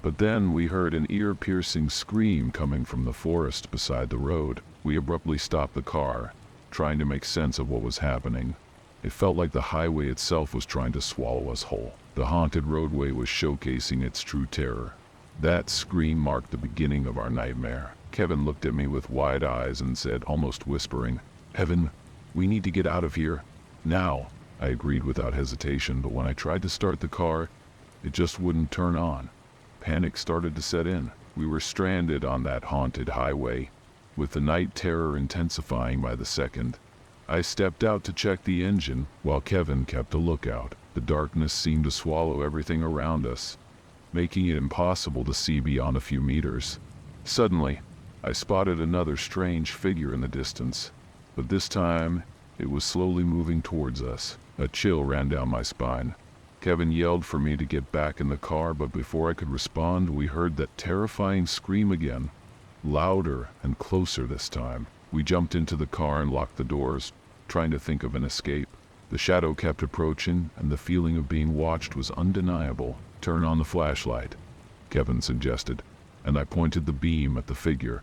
But then we heard an ear-piercing scream coming from the forest beside the road. We abruptly stopped the car, trying to make sense of what was happening. It felt like the highway itself was trying to swallow us whole. The haunted roadway was showcasing its true terror. That scream marked the beginning of our nightmare. Kevin looked at me with wide eyes and said, almost whispering, "Evan, we need to get out of here. Now." I agreed without hesitation, but when I tried to start the car, it just wouldn't turn on. Panic started to set in. We were stranded on that haunted highway, with the night terror intensifying by the second. I stepped out to check the engine, while Kevin kept a lookout. The darkness seemed to swallow everything around us, making it impossible to see beyond a few meters. Suddenly, I spotted another strange figure in the distance, but this time, it was slowly moving towards us. A chill ran down my spine. Kevin yelled for me to get back in the car, but before I could respond, we heard that terrifying scream again, louder and closer this time. We jumped into the car and locked the doors, trying to think of an escape. The shadow kept approaching, and the feeling of being watched was undeniable. "Turn on the flashlight," Kevin suggested, and I pointed the beam at the figure.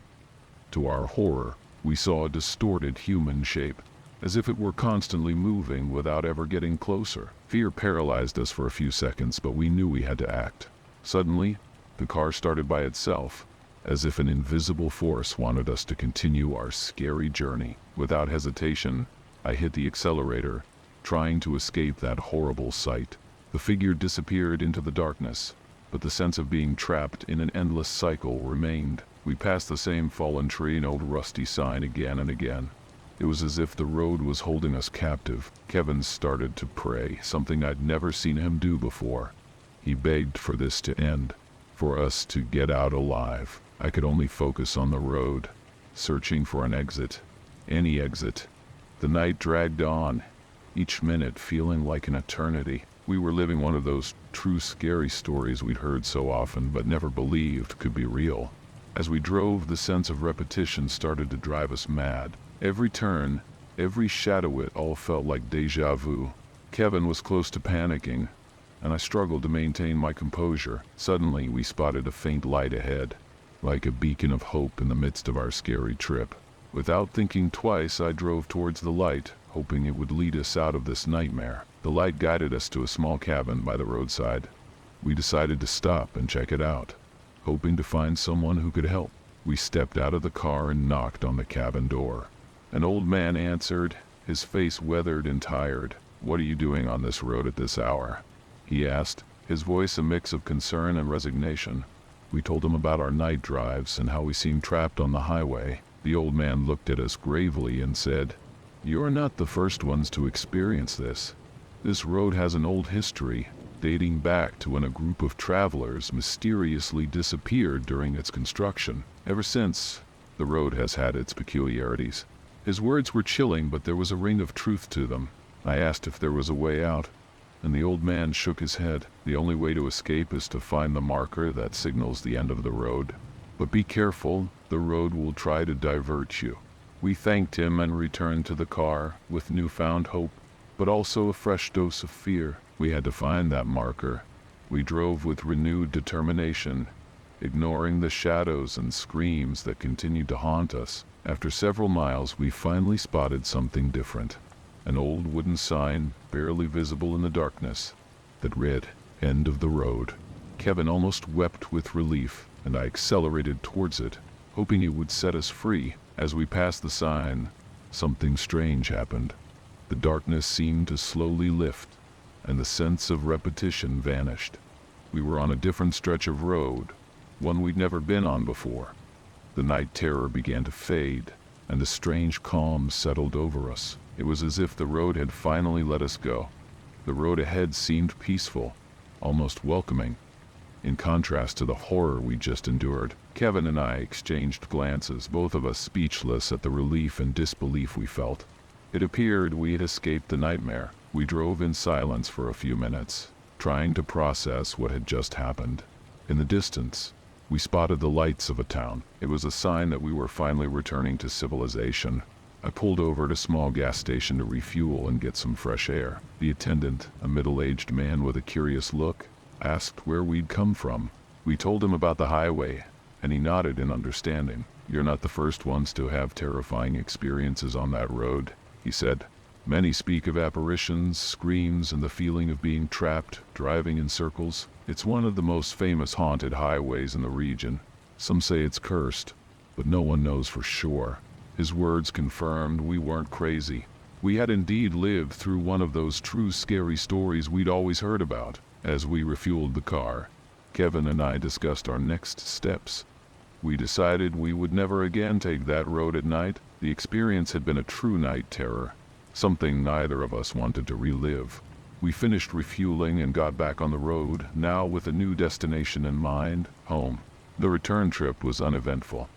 To our horror, we saw a distorted human shape, as if it were constantly moving without ever getting closer. Fear paralyzed us for a few seconds, but we knew we had to act. Suddenly, the car started by itself, as if an invisible force wanted us to continue our scary journey. Without hesitation, I hit the accelerator, trying to escape that horrible sight. The figure disappeared into the darkness, but the sense of being trapped in an endless cycle remained. We passed the same fallen tree and old rusty sign again and again. It was as if the road was holding us captive. Kevin started to pray, something I'd never seen him do before. He begged for this to end, for us to get out alive. I could only focus on the road, searching for an exit, any exit. The night dragged on, each minute feeling like an eternity. We were living one of those true scary stories we'd heard so often but never believed could be real. As we drove, the sense of repetition started to drive us mad. Every turn, every shadow, it all felt like deja vu. Kevin was close to panicking, and I struggled to maintain my composure. Suddenly, we spotted a faint light ahead, like a beacon of hope in the midst of our scary trip. Without thinking twice, I drove towards the light, hoping it would lead us out of this nightmare. The light guided us to a small cabin by the roadside. We decided to stop and check it out, hoping to find someone who could help. We stepped out of the car and knocked on the cabin door. An old man answered, his face weathered and tired. "What are you doing on this road at this hour?" he asked, his voice a mix of concern and resignation. We told him about our night drives and how we seemed trapped on the highway. The old man looked at us gravely and said, "You're not the first ones to experience this. This road has an old history, dating back to when a group of travelers mysteriously disappeared during its construction. Ever since, the road has had its peculiarities." His words were chilling, but there was a ring of truth to them. I asked if there was a way out, and the old man shook his head. "The only way to escape is to find the marker that signals the end of the road. But be careful, the road will try to divert you." We thanked him and returned to the car with newfound hope, but also a fresh dose of fear. We had to find that marker. We drove with renewed determination, ignoring the shadows and screams that continued to haunt us. After several miles, we finally spotted something different. An old wooden sign, barely visible in the darkness, that read, "End of the road." Kevin almost wept with relief, and I accelerated towards it, hoping it would set us free. As we passed the sign, something strange happened. The darkness seemed to slowly lift, and the sense of repetition vanished. We were on a different stretch of road, one we'd never been on before. The night terror began to fade, and a strange calm settled over us. It was as if the road had finally let us go. The road ahead seemed peaceful, almost welcoming, in contrast to the horror we just endured. Kevin and I exchanged glances, both of us speechless at the relief and disbelief we felt. It appeared we had escaped the nightmare. We drove in silence for a few minutes, trying to process what had just happened. In the distance, we spotted the lights of a town. It was a sign that we were finally returning to civilization. I pulled over at a small gas station to refuel and get some fresh air. The attendant, a middle-aged man with a curious look, asked where we'd come from. We told him about the highway, and he nodded in understanding. "You're not the first ones to have terrifying experiences on that road," he said. "Many speak of apparitions, screams, and the feeling of being trapped, driving in circles. It's one of the most famous haunted highways in the region. Some say it's cursed, but no one knows for sure." His words confirmed we weren't crazy. We had indeed lived through one of those true scary stories we'd always heard about. As we refueled the car, Kevin and I discussed our next steps. We decided we would never again take that road at night. The experience had been a true night terror, something neither of us wanted to relive. We finished refueling and got back on the road, now with a new destination in mind, home. The return trip was uneventful.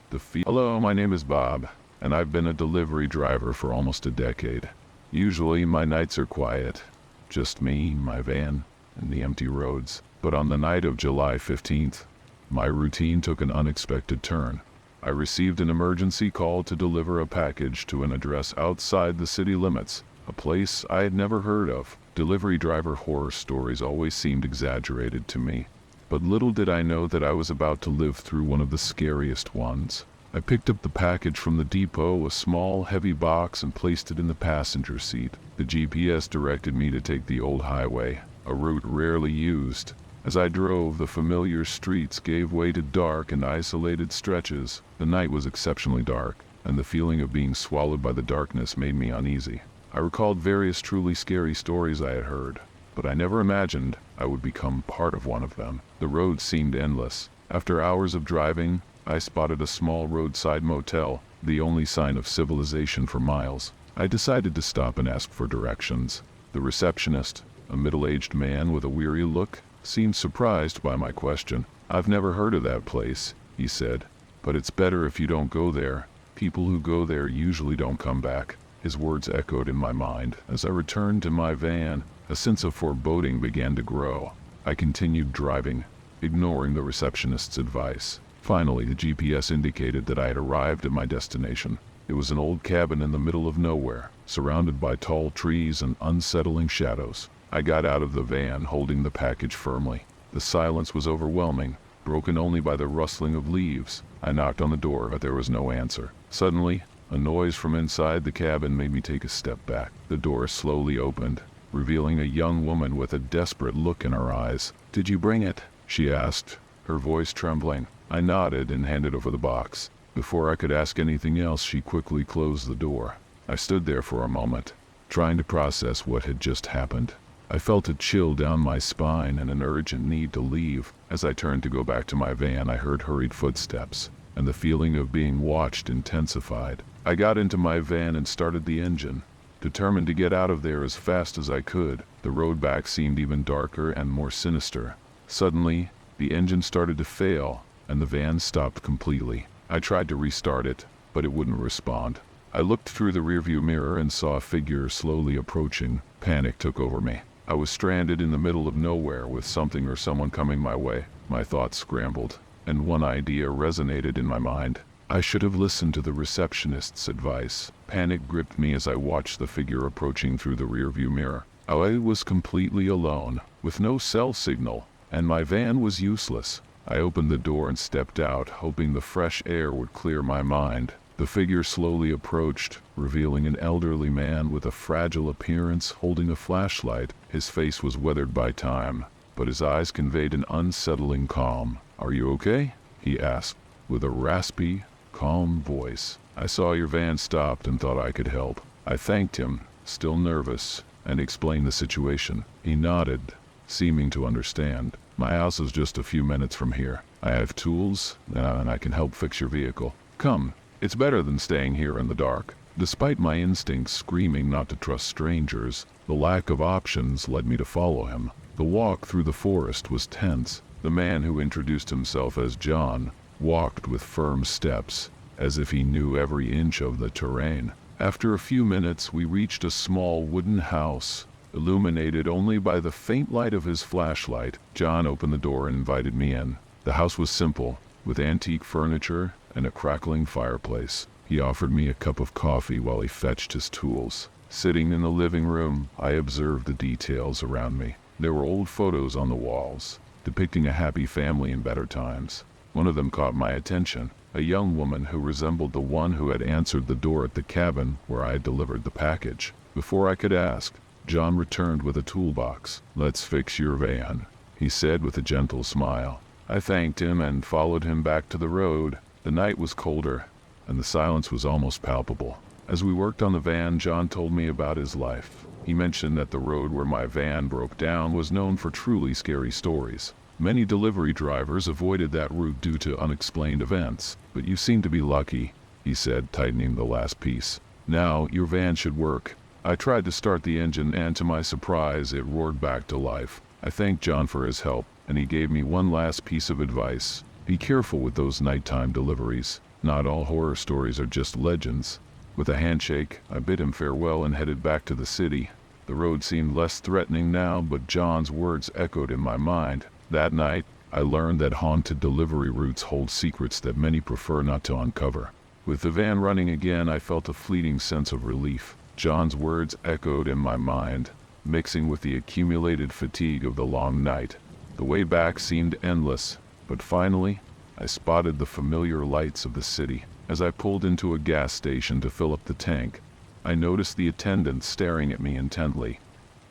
Hello, my name is Bob, and I've been a delivery driver for almost a decade. Usually my nights are quiet, just me, my van, and the empty roads. But on the night of July 15th, my routine took an unexpected turn. I received an emergency call to deliver a package to an address outside the city limits, a place I had never heard of. Delivery driver horror stories always seemed exaggerated to me, but little did I know that I was about to live through one of the scariest ones. I picked up the package from the depot, a small, heavy box, and placed it in the passenger seat. The GPS directed me to take the old highway, a route rarely used. As I drove, the familiar streets gave way to dark and isolated stretches. The night was exceptionally dark, and the feeling of being swallowed by the darkness made me uneasy. I recalled various truly scary stories I had heard, but I never imagined I would become part of one of them. The road seemed endless. After hours of driving, I spotted a small roadside motel, the only sign of civilization for miles. I decided to stop and ask for directions. The receptionist, a middle-aged man with a weary look, seemed surprised by my question. "I've never heard of that place," he said, "but it's better if you don't go there. People who go there usually don't come back." His words echoed in my mind. As I returned to my van, a sense of foreboding began to grow. I continued driving, ignoring the receptionist's advice. Finally, the GPS indicated that I had arrived at my destination. It was an old cabin in the middle of nowhere, surrounded by tall trees and unsettling shadows. I got out of the van, holding the package firmly. The silence was overwhelming, broken only by the rustling of leaves. I knocked on the door, but there was no answer. Suddenly, a noise from inside the cabin made me take a step back. The door slowly opened, revealing a young woman with a desperate look in her eyes. "Did you bring it?" she asked, her voice trembling. I nodded and handed over the box. Before I could ask anything else, she quickly closed the door. I stood there for a moment, trying to process what had just happened. I felt a chill down my spine and an urgent need to leave. As I turned to go back to my van, I heard hurried footsteps, and the feeling of being watched intensified. I got into my van and started the engine, determined to get out of there as fast as I could. The road back seemed even darker and more sinister. Suddenly, the engine started to fail, and the van stopped completely. I tried to restart it, but it wouldn't respond. I looked through the rearview mirror and saw a figure slowly approaching. Panic took over me. I was stranded in the middle of nowhere with something or someone coming my way. My thoughts scrambled, and one idea resonated in my mind. I should have listened to the receptionist's advice. Panic gripped me as I watched the figure approaching through the rearview mirror. I was completely alone, with no cell signal, and my van was useless. I opened the door and stepped out, hoping the fresh air would clear my mind. The figure slowly approached, revealing an elderly man with a fragile appearance holding a flashlight. His face was weathered by time, but his eyes conveyed an unsettling calm. "Are you okay?" he asked, with a raspy, calm voice. I saw your van stopped and thought I could help. I thanked him, still nervous, and explained the situation. He nodded, seeming to understand. "My house is just a few minutes from here. I have tools, and I can help fix your vehicle. Come. It's better than staying here in the dark." Despite my instincts screaming not to trust strangers, the lack of options led me to follow him. The walk through the forest was tense. The man, who introduced himself as John, walked with firm steps, as if he knew every inch of the terrain. After a few minutes, we reached a small wooden house, illuminated only by the faint light of his flashlight. John opened the door and invited me in. The house was simple, with antique furniture and a crackling fireplace. He offered me a cup of coffee while he fetched his tools. Sitting in the living room, I observed the details around me. There were old photos on the walls, depicting a happy family in better times. One of them caught my attention, a young woman who resembled the one who had answered the door at the cabin where I had delivered the package. Before I could ask, John returned with a toolbox. "Let's fix your van," he said with a gentle smile. I thanked him and followed him back to the road. The night was colder, and the silence was almost palpable. As we worked on the van, John told me about his life. He mentioned that the road where my van broke down was known for truly scary stories. Many delivery drivers avoided that route due to unexplained events, but you seem to be lucky, he said, tightening the last piece. Now, your van should work. I tried to start the engine and to my surprise it roared back to life. I thanked John for his help, and he gave me one last piece of advice. Be careful with those nighttime deliveries. Not all horror stories are just legends. With a handshake, I bid him farewell and headed back to the city. The road seemed less threatening now, but John's words echoed in my mind. That night, I learned that haunted delivery routes hold secrets that many prefer not to uncover. With the van running again, I felt a fleeting sense of relief. John's words echoed in my mind, mixing with the accumulated fatigue of the long night. The way back seemed endless, but finally, I spotted the familiar lights of the city. As I pulled into a gas station to fill up the tank, I noticed the attendant staring at me intently.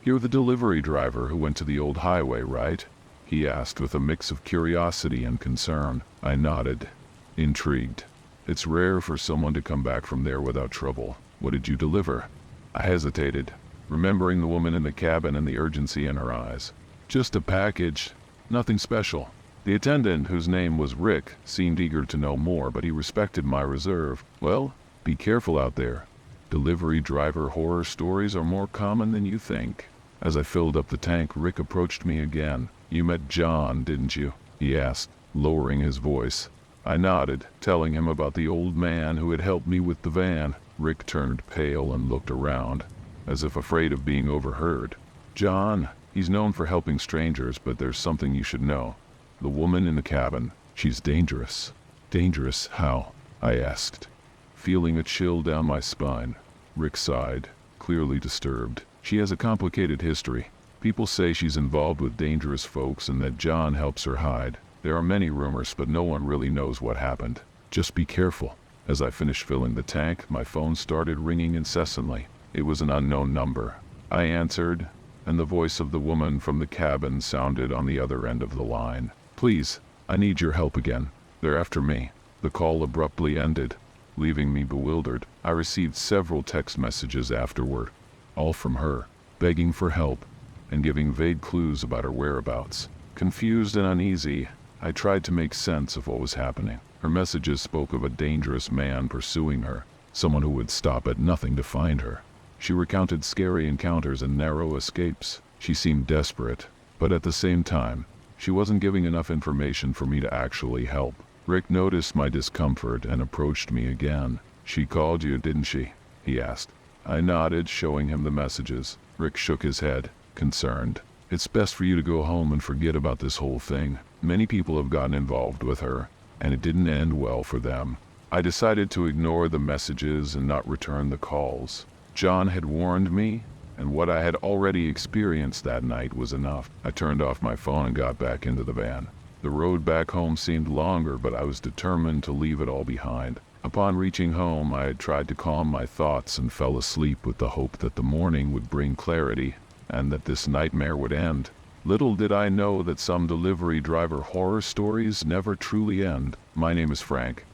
"You're the delivery driver who went to the old highway, right?" he asked with a mix of curiosity and concern. I nodded, intrigued. It's rare for someone to come back from there without trouble. What did you deliver? I hesitated, remembering the woman in the cabin and the urgency in her eyes. Just a package, nothing special. The attendant, whose name was Rick, seemed eager to know more, but he respected my reserve. Well, be careful out there. Delivery driver horror stories are more common than you think. As I filled up the tank, Rick approached me again. You met John, didn't you? He asked, lowering his voice. I nodded, telling him about the old man who had helped me with the van. Rick turned pale and looked around, as if afraid of being overheard. John, he's known for helping strangers, but there's something you should know. The woman in the cabin, she's dangerous. Dangerous how? I asked, feeling a chill down my spine. Rick sighed, clearly disturbed. She has a complicated history. People say she's involved with dangerous folks and that John helps her hide. There are many rumors, but no one really knows what happened. Just be careful. As I finished filling the tank, my phone started ringing incessantly. It was an unknown number. I answered, and the voice of the woman from the cabin sounded on the other end of the line. Please, I need your help again. They're after me. The call abruptly ended, leaving me bewildered. I received several text messages afterward, all from her, begging for help and giving vague clues about her whereabouts. Confused and uneasy, I tried to make sense of what was happening. Her messages spoke of a dangerous man pursuing her, someone who would stop at nothing to find her. She recounted scary encounters and narrow escapes. She seemed desperate, but at the same time, she wasn't giving enough information for me to actually help. Rick noticed my discomfort and approached me again. She called you, didn't she? He asked. I nodded, showing him the messages. Rick shook his head, concerned. It's best for you to go home and forget about this whole thing. Many people have gotten involved with her, and it didn't end well for them. I decided to ignore the messages and not return the calls. John had warned me, and what I had already experienced that night was enough. I turned off my phone and got back into the van. The road back home seemed longer, but I was determined to leave it all behind. Upon reaching home, I had tried to calm my thoughts and fell asleep with the hope that the morning would bring clarity and that this nightmare would end. Little did I know that some delivery driver horror stories never truly end. My name is Frank,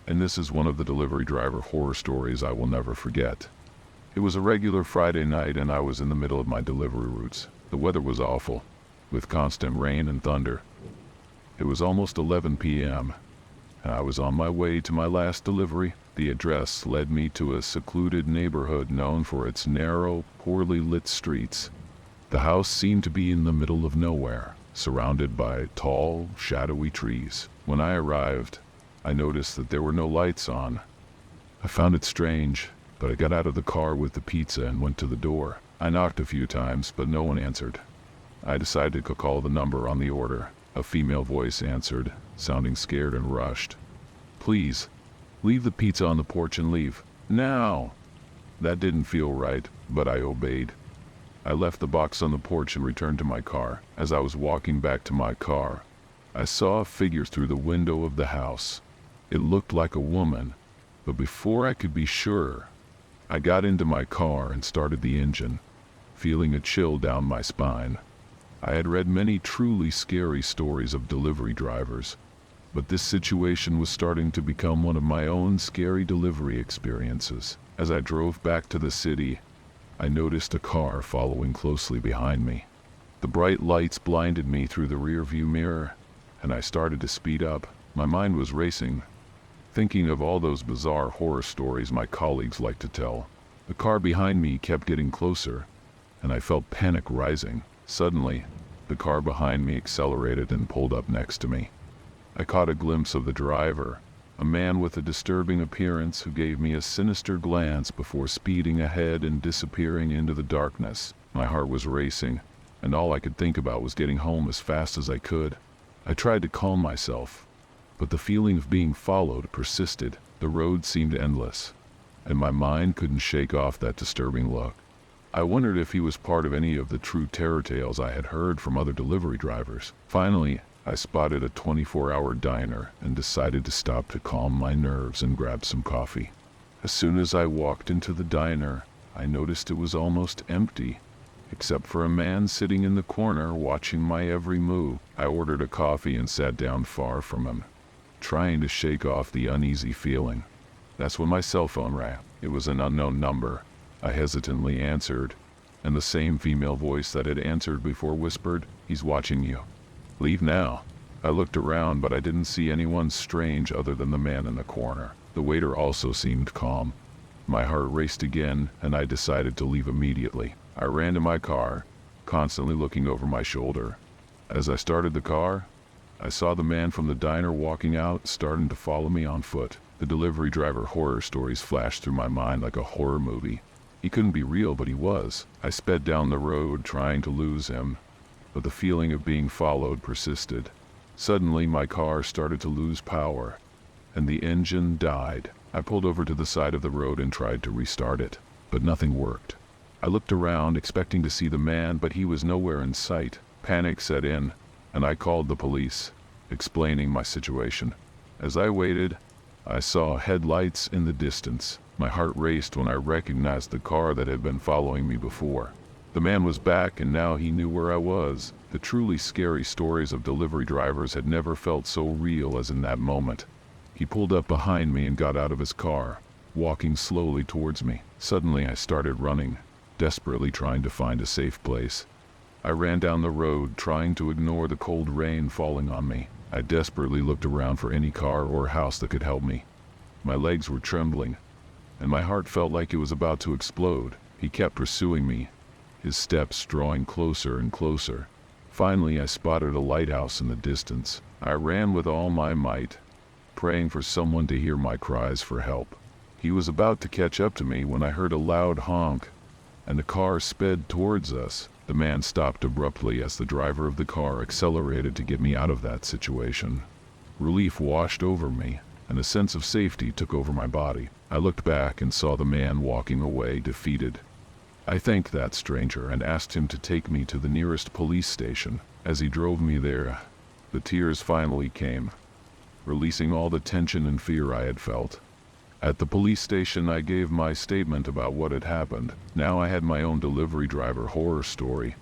and this is one of the delivery driver horror stories I will never forget. It was a regular Friday night and I was in the middle of my delivery routes. The weather was awful, with constant rain and thunder. It was almost 11 p.m., and I was on my way to my last delivery. The address led me to a secluded neighborhood known for its narrow, poorly lit streets. The house seemed to be in the middle of nowhere, surrounded by tall, shadowy trees. When I arrived, I noticed that there were no lights on. I found it strange, but I got out of the car with the pizza and went to the door. I knocked a few times, but no one answered. I decided to call the number on the order. A female voice answered, sounding scared and rushed. Please, leave the pizza on the porch and leave. Now! That didn't feel right, but I obeyed. I left the box on the porch and returned to my car. As I was walking back to my car, I saw a figure through the window of the house. It looked like a woman, but before I could be sure, I got into my car and started the engine, feeling a chill down my spine. I had read many truly scary stories of delivery drivers, but this situation was starting to become one of my own scary delivery experiences. As I drove back to the city, I noticed a car following closely behind me. The bright lights blinded me through the rear-view mirror, and I started to speed up. My mind was racing, thinking of all those bizarre horror stories my colleagues like to tell. The car behind me kept getting closer, and I felt panic rising. Suddenly, the car behind me accelerated and pulled up next to me. I caught a glimpse of the driver, a man with a disturbing appearance who gave me a sinister glance before speeding ahead and disappearing into the darkness. My heart was racing, and all I could think about was getting home as fast as I could. I tried to calm myself, but the feeling of being followed persisted. The road seemed endless, and my mind couldn't shake off that disturbing look. I wondered if he was part of any of the true terror tales I had heard from other delivery drivers. Finally, I spotted a 24-hour diner and decided to stop to calm my nerves and grab some coffee. As soon as I walked into the diner, I noticed it was almost empty, except for a man sitting in the corner watching my every move. I ordered a coffee and sat down far from him, trying to shake off the uneasy feeling. That's when my cell phone rang. It was an unknown number. I hesitantly answered, and the same female voice that had answered before whispered, "He's watching you. Leave now." I looked around, but I didn't see anyone strange other than the man in the corner. The waiter also seemed calm. My heart raced again, and I decided to leave immediately. I ran to my car, constantly looking over my shoulder. As I started the car, I saw the man from the diner walking out, starting to follow me on foot. The delivery driver horror stories flashed through my mind like a horror movie. He couldn't be real, but he was. I sped down the road, trying to lose him, but the feeling of being followed persisted. Suddenly, my car started to lose power, and the engine died. I pulled over to the side of the road and tried to restart it, but nothing worked. I looked around, expecting to see the man, but he was nowhere in sight. Panic set in, and I called the police, explaining my situation. As I waited, I saw headlights in the distance. My heart raced when I recognized the car that had been following me before. The man was back, and now he knew where I was. The truly scary stories of delivery drivers had never felt so real as in that moment. He pulled up behind me and got out of his car, walking slowly towards me. Suddenly I started running, desperately trying to find a safe place. I ran down the road, trying to ignore the cold rain falling on me. I desperately looked around for any car or house that could help me. My legs were trembling, and my heart felt like it was about to explode. He kept pursuing me, his steps drawing closer and closer. Finally, I spotted a lighthouse in the distance. I ran with all my might, praying for someone to hear my cries for help. He was about to catch up to me when I heard a loud honk, and the car sped towards us. The man stopped abruptly as the driver of the car accelerated to get me out of that situation. Relief washed over me, and a sense of safety took over my body. I looked back and saw the man walking away, defeated. I thanked that stranger and asked him to take me to the nearest police station. As he drove me there, the tears finally came, releasing all the tension and fear I had felt. At the police station, I gave my statement about what had happened. Now I had my own delivery driver horror story,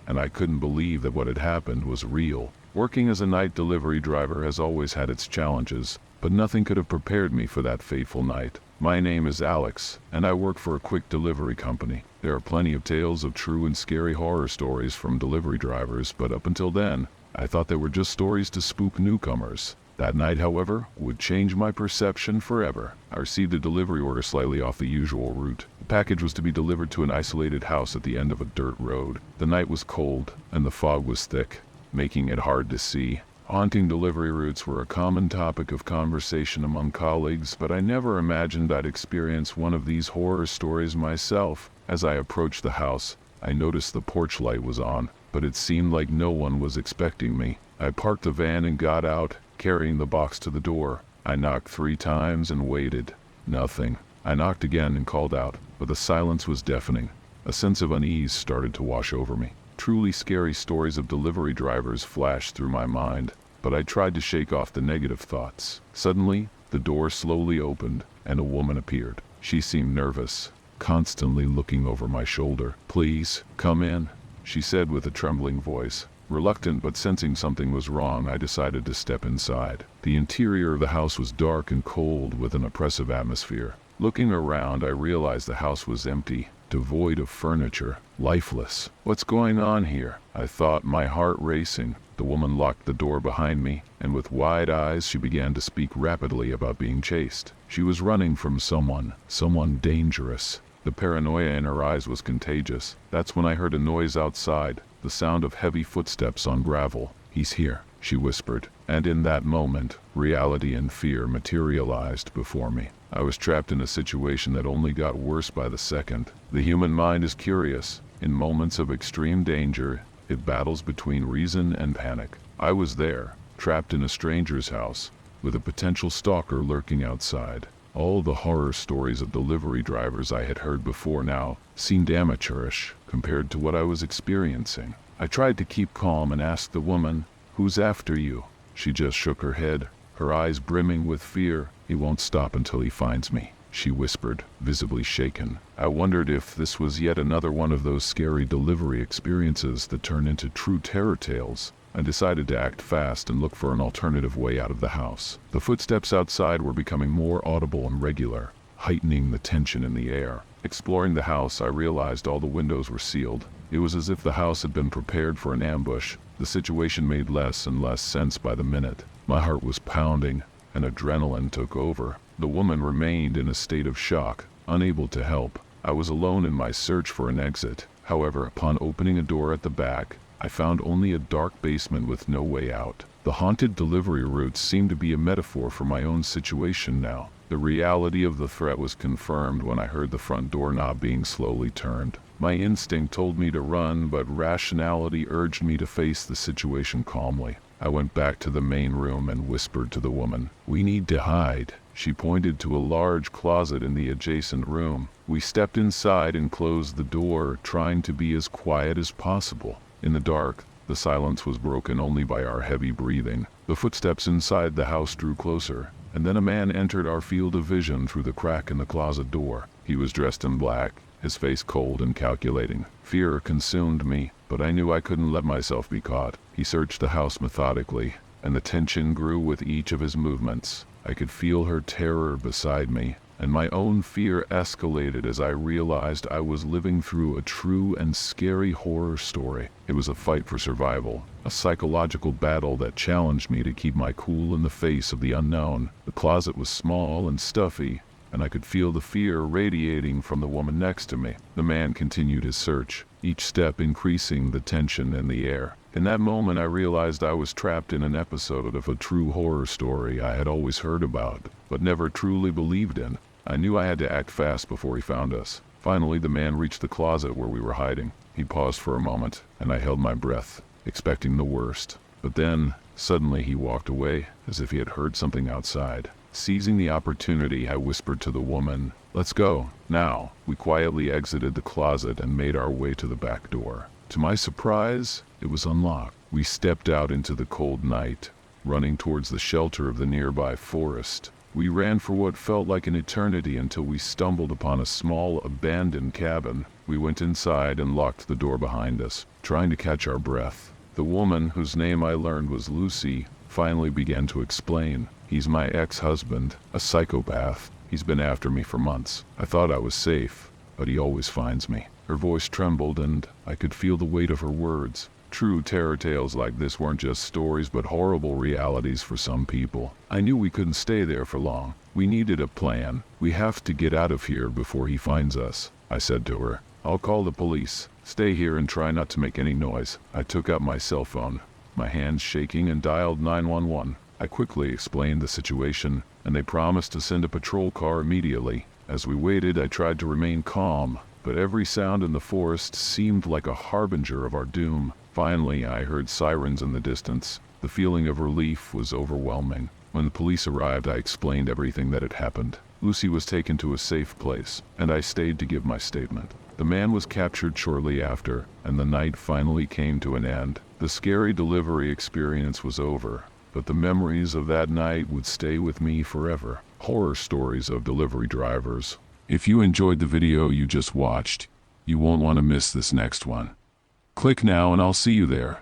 and I couldn't believe that what had happened was real. Working as a night delivery driver has always had its challenges, but nothing could have prepared me for that fateful night. My name is Alex, and I work for a quick delivery company. There are plenty of tales of true and scary horror stories from delivery drivers, but up until then, I thought they were just stories to spook newcomers. That night, however, would change my perception forever. I received a delivery order slightly off the usual route. The package was to be delivered to an isolated house at the end of a dirt road. The night was cold, and the fog was thick, making it hard to see. Haunting delivery routes were a common topic of conversation among colleagues, but I never imagined I'd experience one of these horror stories myself. As I approached the house, I noticed the porch light was on, but it seemed like no one was expecting me. I parked the van and got out, carrying the box to the door. I knocked 3 times and waited. Nothing. I knocked again and called out, but the silence was deafening. A sense of unease started to wash over me. Truly scary stories of delivery drivers flashed through my mind, but I tried to shake off the negative thoughts. Suddenly, the door slowly opened, and a woman appeared. She seemed nervous, constantly looking over my shoulder. "Please, come in," she said with a trembling voice. Reluctant but sensing something was wrong, I decided to step inside. The interior of the house was dark and cold with an oppressive atmosphere. Looking around, I realized the house was empty. devoid of furniture, lifeless. "What's going on here?" I thought, my heart racing. The woman locked the door behind me, and with wide eyes she began to speak rapidly about being chased. She was running from someone dangerous. The paranoia in her eyes was contagious. That's when I heard a noise outside, the sound of heavy footsteps on gravel. "He's here," she whispered, and in that moment, reality and fear materialized before me. I was trapped in a situation that only got worse by the second. The human mind is curious. In moments of extreme danger, it battles between reason and panic. I was there, trapped in a stranger's house, with a potential stalker lurking outside. All the horror stories of delivery drivers I had heard before now seemed amateurish compared to what I was experiencing. I tried to keep calm and asked the woman, "Who's after you?" She just shook her head, her eyes brimming with fear. "He won't stop until he finds me," she whispered, visibly shaken. I wondered if this was yet another one of those scary delivery experiences that turn into true terror tales. I decided to act fast and look for an alternative way out of the house. The footsteps outside were becoming more audible and regular, heightening the tension in the air. Exploring the house, I realized all the windows were sealed. It was as if the house had been prepared for an ambush. The situation made less and less sense by the minute. My heart was pounding, and adrenaline took over. The woman remained in a state of shock, unable to help. I was alone in my search for an exit. However, upon opening a door at the back, I found only a dark basement with no way out. The haunted delivery routes seemed to be a metaphor for my own situation now. The reality of the threat was confirmed when I heard the front doorknob being slowly turned. My instinct told me to run, but rationality urged me to face the situation calmly. I went back to the main room and whispered to the woman, "We need to hide." She pointed to a large closet in the adjacent room. We stepped inside and closed the door, trying to be as quiet as possible. In the dark, the silence was broken only by our heavy breathing. The footsteps inside the house drew closer, and then a man entered our field of vision through the crack in the closet door. He was dressed in black, his face cold and calculating. Fear consumed me, but I knew I couldn't let myself be caught. He searched the house methodically, and the tension grew with each of his movements. I could feel her terror beside me, and my own fear escalated as I realized I was living through a true and scary horror story. It was a fight for survival, a psychological battle that challenged me to keep my cool in the face of the unknown. The closet was small and stuffy, and I could feel the fear radiating from the woman next to me. The man continued his search, each step increasing the tension in the air. In that moment I realized I was trapped in an episode of a true horror story I had always heard about, but never truly believed in. I knew I had to act fast before he found us. Finally, the man reached the closet where we were hiding. He paused for a moment, and I held my breath, expecting the worst. But then, suddenly he walked away, as if he had heard something outside. Seizing the opportunity, I whispered to the woman, "Let's go, now." We quietly exited the closet and made our way to the back door. To my surprise, it was unlocked. We stepped out into the cold night, running towards the shelter of the nearby forest. We ran for what felt like an eternity until we stumbled upon a small, abandoned cabin. We went inside and locked the door behind us, trying to catch our breath. The woman, whose name I learned was Lucy, finally began to explain. "He's my ex-husband, a psychopath. He's been after me for months. I thought I was safe, but he always finds me." Her voice trembled, and I could feel the weight of her words. True terror tales like this weren't just stories but horrible realities for some people. I knew we couldn't stay there for long. We needed a plan. "We have to get out of here before he finds us," I said to her. "I'll call the police. Stay here and try not to make any noise." I took out my cell phone, my hands shaking, and dialed 911. I quickly explained the situation, and they promised to send a patrol car immediately. As we waited, I tried to remain calm, but every sound in the forest seemed like a harbinger of our doom. Finally, I heard sirens in the distance. The feeling of relief was overwhelming. When the police arrived, I explained everything that had happened. Lucy was taken to a safe place, and I stayed to give my statement. The man was captured shortly after, and the night finally came to an end. The scary delivery experience was over, but the memories of that night would stay with me forever. Horror stories of delivery drivers. If you enjoyed the video you just watched, you won't want to miss this next one. Click now and I'll see you there.